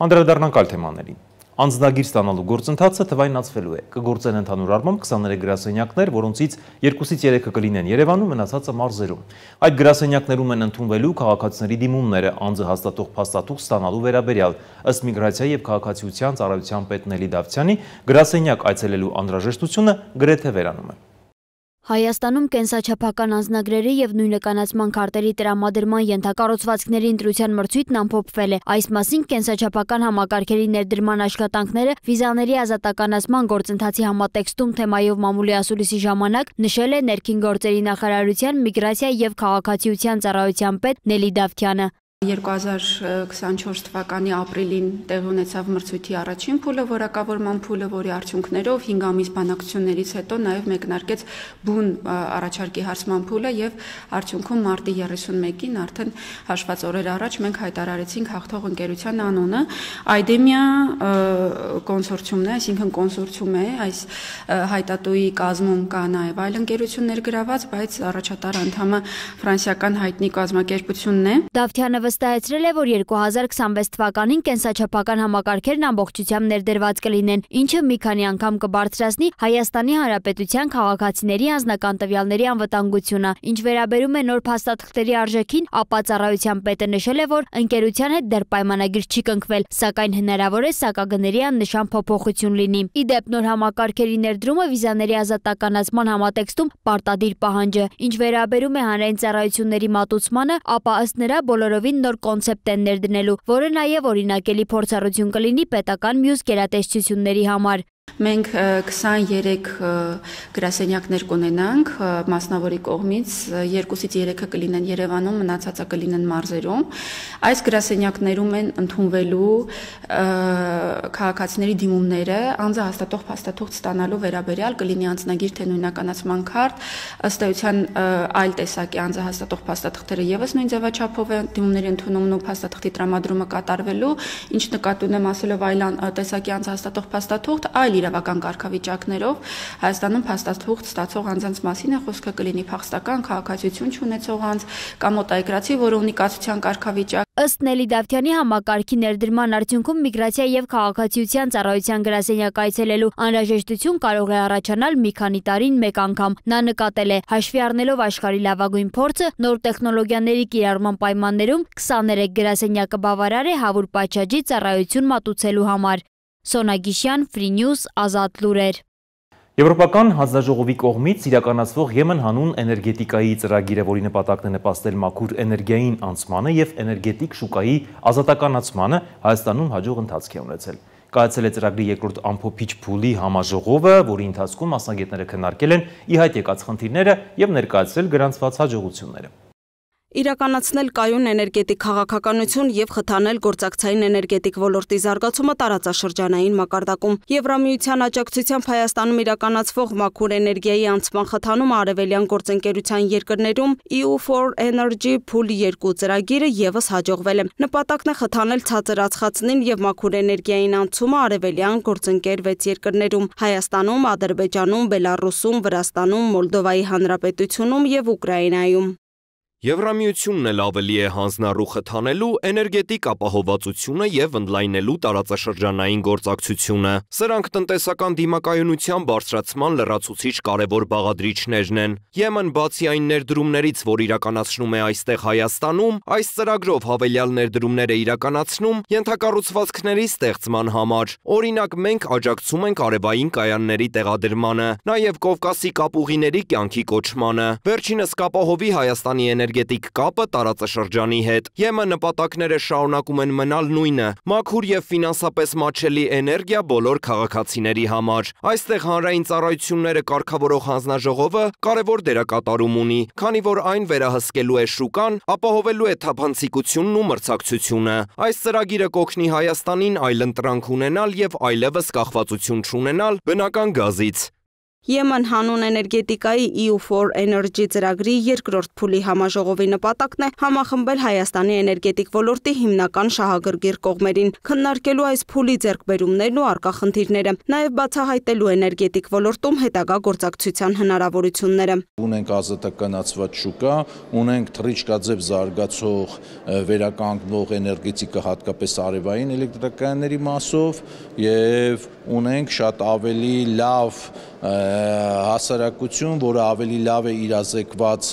Անդրադառնանք այլ թեմաներին։ Անձնագիր ստանալու գործընթացը թվայնացվելու է։ Կգործեն ընդհանուր առմամբ 23 գրասենյակներ, որոնցից 2-ից 3-ը կլինեն Երևանում, մնացածը մարզերում։ Այդ գրասենյակներում են ընդունվելու քաղաքացիների դիմումները անձը հաստատող փաստաթուղթ ստանալու վերաբերյալ։ Ըստ Միգրացիայի եւ քաղաքացիության ծառայության պետ Նելի Դավթյանի, գրասենյակ այցելելու անհրաժեշտությունը գրեթե վերանում է։ Հայաստանում կենսաչափական անձնագրերի եւ նույնականացման քարտերի տրամադրման ենթակառուցվածքների ընտրության մրցույթն ամփոփվել է։ Այս մասին կենսաչափական համակարգերի ներդրման աշխատանքները վիզաների ազատականացման գործընթացի համատեքստում թեմայով մամուլի ասուլիսի ժամանակ նշել է Ներքին գործերի նախարարության Միգրացիա եւ քաղաքացիության ծառայության պետ Նելի Դավթյանը։ 2024 թվականի ապրիլին տեղի ունեցավ մրցույթի առաջին փուլը, որակավորման փուլը, որի արդյունքներով 5 ամիս բանակցություններից հետո նաև մեկնարկեց բուն առաջարկի հարցման փուլը եւ արդյունքում մարտի 31-ին արդեն հաշված օրեր առաջ մենք հայտարարեցինք հաղթող ընկերության անունը։ Այդեմիա կոնսորցիումն է, այսինքն կոնսորցիում է, այս հայտատուի կազմում կա նաև այլ ընկերություններ գրաված, բայց առաջատար անդամը ֆրանսիական հայտնի կազմակերպությունն է։ Դավթյանը վստահեցրել է, որ 2026 թվականին կենսաչափական համակարգերն ամբողջությամբ ներդրված կլինեն, ինչը մի քանի անգամ կբարձրացնի Հայաստանի Հանրապետության քաղաքացիների անձնական տվյալների անվտանգությունը։ Ինչ վերաբերում է նոր փաստաթղթերի արժեքին, ապա ծառայության պետը նշել է, որ ընկերության հետ դեռ պայմանագիր չի կնքվել, սակայն հնարավոր է սակագների աննշան փոփոխություն լինի։ Ի դեպ, նոր համակարգերի ներդրումը վիզաների ազատականացման համատեքստում պարտադիր պահանջ է։ Ինչ վերաբերում է հանրային ծառայությունների մատուցմանը, ապա ըստ նրա բոլորովին նոր կոնցեպտ են ներդնելու, որը նաև օրինակելի փորձառություն կլինի պետական մյուս գերատեսչությունների համար։ Մենք 23 գրասենյակներ կունենանք մասնավորի կողմից, 2-ից 3-ը կլինեն Երևանում, մնացածը կլինեն մարզերում։ Այս գրասենյակներում են ընդունվելու քաղաքացիների դիմումները անձահաստատող փաստաթուղթ ստանալու վերաբերյալ, կլինի անձնագիր թե նույնականացման քարտ, ըստ էության այլ տեսակի անձահաստատող փաստաթղթերը եւս նույն ձևաչափով են դիմումների ընդունումն ու փաստաթղթի տրամադրումը կատարվելու, ինչ նկատի ունեմ ասելով այլ տեսակի անձահաստատող փաստաթուղթ, այլ իրավական կարգավիճակներով Հայաստանում փաստաթուղթ ստացող անձանց մասին է խոսքը, կլինի փախստական քաղաքացիություն չունեցող անձ կամ օտարերկրացի, որը ունի կացության կարգավիճակ։ Ըստ Նելի Դավթյանի, համակարգի ներդրման արդյունքում միգրացիա եւ քաղաքացիության ծառայության գրասենյակ այցելելու անհրաժեշտություն կարող է առաջանալ մի քանի տարին մեկ անգամ։ Նա նկատել է, հաշվի առնելով աշխարհի լավագույն փորձը, նոր տեխնոլոգիաների կիրառման պայմաններում 23 գրասենյակը բավարար է հավուր պատշաճի ծառայություն մատուցելու համար։ Սոնա Գիշյան, Free News, Ազատ լուրեր։ Եվրոպական հանձնաժողովի կողմից իրականացվող Եմեն հանուն էներգետիկայի ծրագիրը, որի նպատակն է նպաստել մաքուր էներգիային անցմանը եւ էներգետիկ շուկայի ազատականացմանը, Հայաստանում հաջող ընթացք է ունեցել։ Կայացել է ծրագրի երկրորդ ամփոփիչ փուլի համաժողովը, որի ընթացքում մասնագետները քննարկել են ի հայտ եկած խնդիրները եւ ներկայացրել գրանցված հաջողությունները։ Իրականացնել կայուն էներգետիկ քաղաքականություն եւ խթանել գործակցային էներգետիկ ոլորտի զարգացումը տարածաշրջանային մակարդակում։ Եվրամիության աջակցությամբ Հայաստանում իրականացվող մաքուր էներգիայի անցման խթանումը արևելյան գործընկերության երկրներում EU4Energy Pool 2 ծրագիրը եւս հաջողվել է։ Նպատակն է խթանել ցածր ածխածնին եւ մաքուր էներգիային անցումը արևելյան գործընկեր 6 երկրներում՝ Հայաստանում, Ադրբեջանում, Բելառուսում, Վրաստանում, Մոլդովայի Հանրապետությունում եւ Ուկրաինայում։ Եվրամիությունն էլ ավելի է հանձնառու խթանելու էներգետիկ ապահովվածությունը եւ ընդլայնելու տարածաշրջանային գործակցությունը։ Սրանք տնտեսական դիմակայունության բարձրացման լրացուցիչ կարևոր բաղադրիչներն են։ Եմեն բացի այն ներդրումներից, որ իրականացնում է այստեղ Հայաստանում, այս ծրագրով հավելյալ ներդրումներ է իրականացնում ենթակառուցվածքների ստեղծման համար։ Օրինակ, մենք աջակցում ենք արևային կայանների տեղադրմանը, նաեւ Կովկասի կապուղիների կյանքի կոչմանը։ Վերջինս կապահովի Հայաստանի էներգետիկ կապը տարածաշրջանի հետ։ ԵՄ նպատակները շարունակում են մնալ նույնը՝ մաքուր եւ ֆինանսապես մատչելի էներգիա բոլոր քաղաքացիների համար։ Այստեղ հանրային ծառայությունները կարգավորող հանձնաժողովը կարևոր դերակատարում ունի, քանի որ այն վերահսկելու է շուկան, ապահովելու է թափանցիկությունն ու մրցակցությունը։ Այս ծրագիրը կօգնի Հայաստանին այլընտրանք ունենալ եւ այլևս կախվածություն չունենալ բնական գազից։ Եմեն հանուն էներգետիկայի EU4Energy ծրագրի երկրորդ փուլի համաժողովի նպատակն է համախմբել Հայաստանի էներգետիկ ոլորտի հիմնական շահագրգիռ կողմերին, քննարկելու այս փուլի ձեռքբերումներն ու առկա խնդիրները, նաև բացահայտելու էներգետիկ ոլորտում հետագա գործակցության հնարավորությունները։ Ունենք ազատականացված շուկա, ունենք թռիչքաձև զարգացող վերականգնող էներգետիկա, հատկապես արևային էլեկտրակայանների մասով, եւ ունենք շատ ավելի լավ հասարակություն, որը ավելի լավ է իրազեկված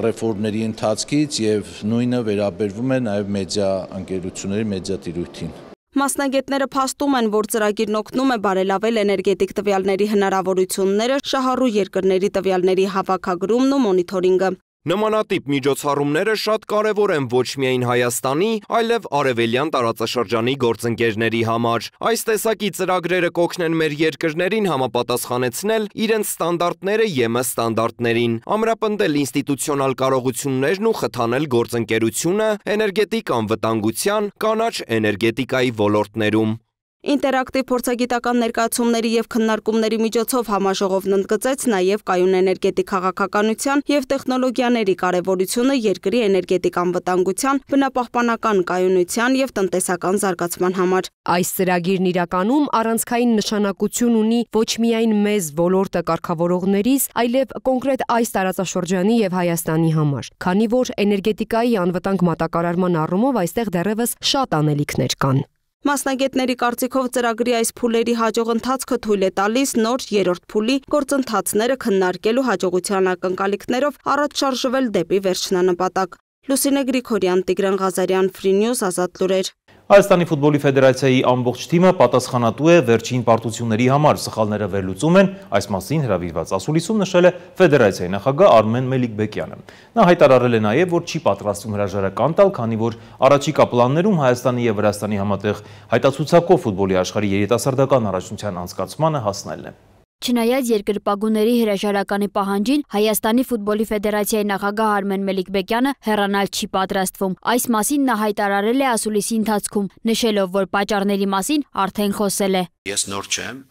ռեֆորմների ընթացքից եւ նույնը վերաբերվում է նաեւ մեդիա ընկերությունների մեդիա տիրույթին։ Մասնագետները փաստում են, որ ծրագիրն օգնում է բարելավել էներգետիկ տվյալների հնարավորությունները, շահառու երկրների տվյալների հավաքագրումն ու մոնիթորինգը։ Նմանատիպ միջոցառումները շատ կարևոր են ոչ միայն Հայաստանի, այլև արևելյան տարածաշրջանի գործընկերների համար։ Այս տեսակի ծրագրերը կօգնեն մեր երկրներին համապատասխանեցնել իրենց ստանդարտները ԵՄ ստանդարտներին, ամրապնդել ինստիտուցիոնալ կարողություններն ու խթանել գործընկերությունը էներգետիկ անվտանգության, կանաչ էներգետիկայի ոլորտներում։ Ինտերակտիվ փորձագիտական ներկայացումների եւ քննարկումների միջոցով համաժողովն ընդգծեց նաեւ կայուն էներգետիկ քաղաքականության եւ տեխնոլոգիաների կարեւորությունը երկրի էներգետիկ անվտանգության, բնապահպանական կայունության եւ տնտեսական զարգացման համար։ Այս ծրագիրն իրականում առանցքային նշանակություն ունի ոչ միայն մեզ ոլորտը կարգավորողներից, այլև կոնկրետ այս տարածաշրջանի եւ Հայաստանի համար, քանի որ էներգետիկայի անվտանգ մատակարարման առումով այստեղ դեռևս շատ անելիքներ կան։ Մասնագետների կարծիքով ծրագրի այս փուլերի հաջող ընթացքը թույլ է տալիս նոր երրորդ փուլի գործընթացները քննարկելու հաջողության ակնկալիքներով առաջ շարժվել դեպի վերջնանպատակ։ Լուսինե Գրիգորյան, Տիգրան Ղազարյան, Free News, Ազատ լուրեր։ Հայաստանի ֆուտբոլի ֆեդերացիայի ամբողջ թիմը պատասխանատու է վերջին պարտությունների համար, սխալները վերլուծում են, այս մասին հրավիրված ասուլիսում նշել է ֆեդերացիայի նախագահ Արմեն Մելիքբեկյանը։ Նա հայտարարել է նաև, որ չի պատրաստում հրաժարական տալ, քանի որ առաջիկա պլաններում Հայաստանի եւ Վրաստանի համատեղ հայտացուցակով ֆուտբոլի աշխարհի երիտասարդական առաջնության անցկացմանը հասնելն է։ Չնայած երկրպագուների հրաժարականի պահանջին, Հայաստանի ֆուտբոլի ֆեդերացիայի նախագահ Արմեն Մելիքբեկյանը հեռանալ չի պատրաստվում։ Այս մասին նա հայտարարել է ասուլիսի ընթացքում, նշելով, որ պատճառների մասին արդեն խոսել է։ Ես նոր չեմ,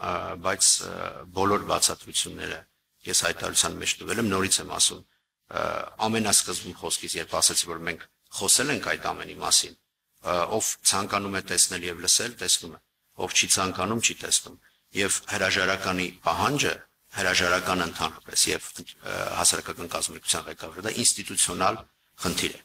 բայց բոլոր բացատրությունները ես հայտարարության մեջ տվել եմ, նորից եմ ասում։ Ամենասկզբում խոսքից, երբ ասացի, որ մենք խոսել ենք այդ ամենի մասին, ով ցանկանում է տեսնել եւ լսել, տեսնում է, ով չի ցանկանում, չի տեսնում։ Եվ հրաժարականի պահանջը, հրաժարական ընդհանրապես եւ հասարակական կազմակերպության ղեկավարը դա ինստիտուցիոնալ խնդիր է։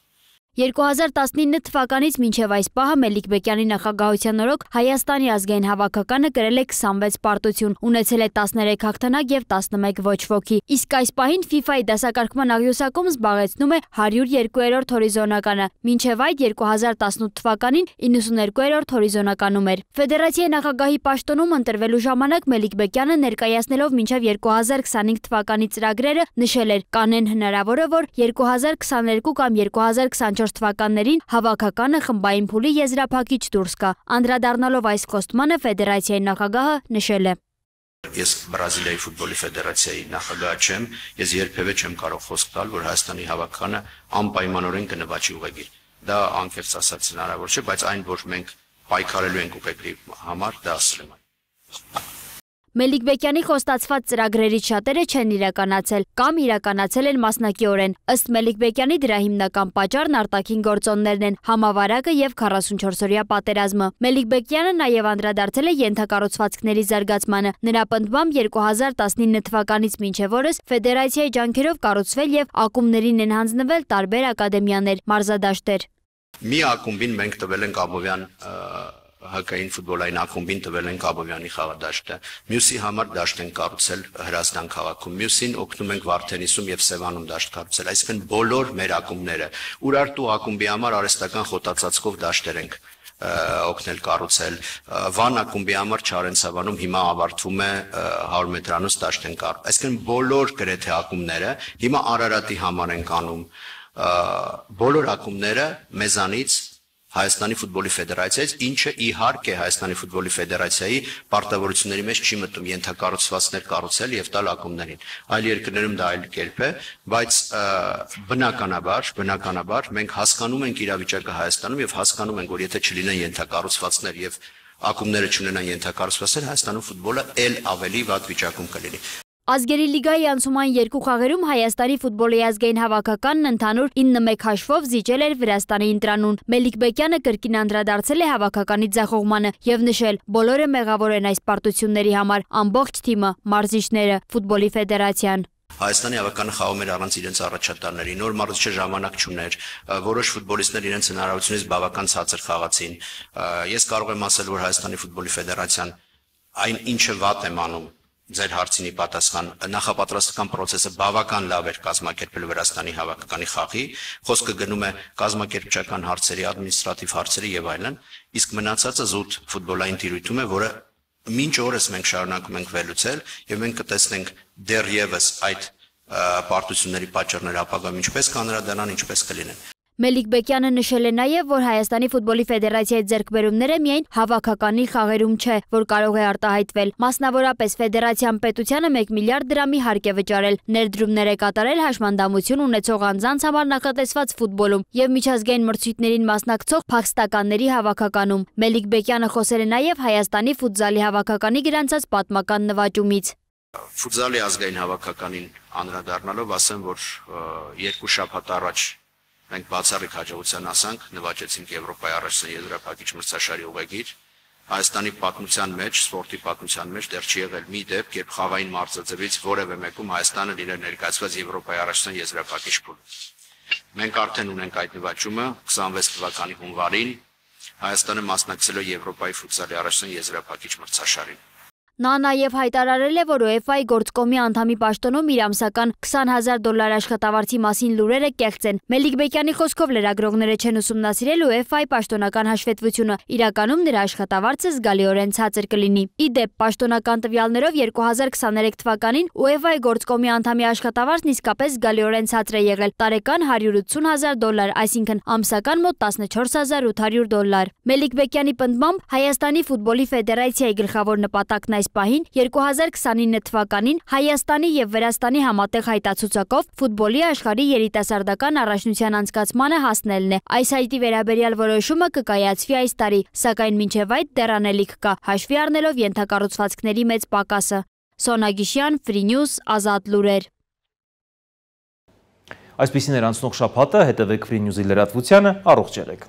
2019 թվականից մինչև այս պահը Մելիքբեկյանի նախագահության օրոք Հայաստանի ազգային հավաքականը կրել է 26 պարտություն, ունեցել է 13 հաղթանակ եւ 11 ոչ ոքի։ Իսկ այս պահին FIFA-ի դասակարգման աղյուսակում զբաղեցնում է 102-րդ հորիզոնականը, մինչև այդ 2018 թվականին 92-րդ հորիզոնականում էր։ Ֆեդերացիայի նախագահի պաշտոնում ընտրվելու ժամանակ Մելիքբեկյանը ներկայացնելով մինչև 2025 թվականի ծրագրերը նշել էր, կանեն հնարավոր է, որ 2022 կամ 2024 թվականներին հավաքականը խմբային փուլի եզրափակիչ դուրս գա։ Անդրադառնալով այս խոստմանը ֆեդերացիայի նախագահը նշել է. Ես Բրազիլիայի ֆուտբոլի ֆեդերացիայի նախագահ չեմ, ես երբևէ չեմ կարող խոսք տալ, որ Հայաստանի հավաքականը անպայմանորեն կնվաճի ուղեգիր։ Դա անկեղծ ասած հնարավոր չէ, բայց այն, որ մենք պայքարելու ենք ուղեգրի համար, դա ասել եմ։ Մելիքբեկյանի խոստացված ծրագրերից շատերը չեն իրականացել կամ իրականացել են մասնակիորեն։ Ըստ Մելիքբեկյանի դրա հիմնական պատճառն արտաքին գործոններն են՝ համավարակը եւ 44-օրյա պատերազմը։ Մելիքբեկյանը նաեւ անդրադարձել է ենթակառուցվածքների զարգացմանը։ Նրա պնդմամբ 2019 թվականից մինչև օրս ֆեդերացիայի ջանքերով կառուցվել եւ ակումբներին են հանձնվել տարբեր ակադեմիաներ, մարզադաշտեր։ Մի ակումբին մենք տվել ենք Աբովյան հակային ֆուտբոլային ակումբին տվել ենք Աբովյանի խաղադաշտը, մյուսի համար դաշտ են կառուցել Հրազդան քաղաքում, մյուսին օգնում ենք Վարդենիսում եւ Սևանում դաշտ կառուցել, այսինքն բոլոր մեր ակումբները Ուրարտու ակումբի համար արհեստական խոտածածկով դաշտեր ենք օգնել կառուցել, Վան ակումբի համար Չարենցավանում հիմա ավարտվում է 100 մետրանոց դաշտ են կառուցել, այսինքն բոլոր գրեթե ակումբները հիմա Արարատի համար են անում, բոլոր ակումբները մեզանից Հայաստանի ֆուտբոլի ֆեդերացիայից, ինչը իհարկե Հայաստանի ֆուտբոլի ֆեդերացիայի պարտավորությունների մեջ չի մտնում ենթակառուցվածքներ կառուցել եւ տալ ակումբներին։ Այլ երկրներում դա այլ կերպ է, բայց բնականաբար մենք հասկանում ենք իրավիճակը Հայաստանում եւ հասկանում ենք, որ եթե չլինեն ենթակառուցվածքներ եւ ակումբները չունենան ենթակառուցվածքներ, Հայաստանում ֆուտբոլը ել ավելի վատ վիճակում կլինի։ Ազգերի լիգայի անցումային երկու խաղերում Հայաստանի ֆուտբոլի ազգային հավաքականն ընդհանուր 9-1 հաշվով զիջել էր Վրաստանի ընտրանուն։ Մելիքբեկյանը կրկին անդրադարձել է հավաքականի ձախողմանը եւ նշել, բոլորը մեղավոր են այս պարտությունների համար, ամբողջ թիմը, մարզիչները, ֆուտբոլի ֆեդերացիան։ Հայաստանի հավաքականը խաղում էր առանց իրենց առաջատարների, նոր մարզիչը ժամանակ չուներ, որոշ ֆուտբոլիստներ իրենց հնարավորությունից բավական ցածր խաղացին։ Ես կարող եմ ասել, որ Հայաստանի ֆուտբոլի ֆեդերացիան այն ինչը վատ եմ անում Ձեր հարցինի պատասխան նախապատրաստական process-ը բավական լավ էր կազմակերպել Վրաստանի հավաքականի խաղի, խոսքը գնում է կազմակերպչական հարցերի, ադմինիստրատիվ հարցերի եւ այլն, իսկ մնացածը զուտ ֆուտբոլային տիրույթում է, որը մինչ օրս մենք շարունակում ենք վերլուծել եւ մենք կտեսնենք դեռևս այդ պարտությունների պատճառները ապագայում ինչպես կանրադառնան, ինչպես կլինեն։ Մելիք Բեկյանը նշել է նաև, որ Հայաստանի ֆուտբոլի ֆեդերացիայի ձեռքբերումները միայն հավաքականի խաղերում չէ, որ կարող է արտահայտվել։ Մասնավորապես ֆեդերացիան պետությանը 1 միլիարդ դրամի հարկ է վճարել, ներդրումներ է կատարել հաշմանդամություն ունեցող անձանց համար նախատեսված ֆուտբոլում եւ միջազգային մրցույթներին մասնակցող փախստականների հավաքականում։ Մելիք Բեկյանը խոսել է նաև Հայաստանի ֆուտզալի հավաքականի գրանցած պատմական նվաճումից։ Ֆուտզալի ազգային հավաքականին անդրադառնալով ասեմ, որ 2 շաբաթ առաջ մենք բացառիկ հաջողության հասանք, նվաճեցինք Եվրոպայի առաջին եզրափակիչ մրցաշարի ուղեգիր։ Հայաստանի պատմության մեջ, սպորտի պատմության մեջ դեռ չի եղել մի դեպք, երբ խաղային մարզաձևից որևէ մեկում Հայաստանը իրեն ներկայացված Եվրոպայի առաջին եզրափակիչ փուլ։ Մենք արդեն ունենք այդ նվաճումը 26 թվականի հունվարին Հայաստանը մասնակցել է Եվրոպայի ֆուտզալի առաջին եզրափակիչ մրցաշարին։ Նա նաև հայտարարել է, որ UEFA-ի գործկոմի անդամի պաշտոնում իր ամսական $20,000 աշխատավարձի մասին լուրերը կեղծ են։ Մելիք Բեկյանի խոսքով լրագրողները չեն ուսումնասիրել UEFA-ի պաշտոնական հաշվետվությունը, իրականում նրա աշխատավարձը զգալիորեն ցածր կլինի։ Ի դեպ, պաշտոնական տվյալներով 2023 թվականին UEFA-ի գործկոմի անդամի աշխատավարձն իսկապես զգալիորեն ցածր է եղել՝ տարեկան $180,000, այսինքն ամսական մոտ $14,800։ Մելիք Բեկյանի պնդմամբ Հայաստանի ֆուտբոլի ֆեդերացիայի գլխավոր նպատակն այս պահին 2029 թվականին Հայաստանի եւ Վրաստանի համատեղ հայտացուցակով ֆուտբոլի աշխարհի երիտասարդական առաջնության անցկացմանը հասնելն է։ Այս հայտի վերաբերյալ որոշումը կկայացվի այս տարի, սակայն մինչև այդ դեռ անելիք կա, հաշվի առնելով ենթակառուցվածքների մեծ պակասը։ Սոնա Գիշյան, Free News, Ազատ լուրեր։ Այսպիսին էր անցնող շաբաթը, հետևեք Free News-ի լրատվությանը, առողջ եղեք։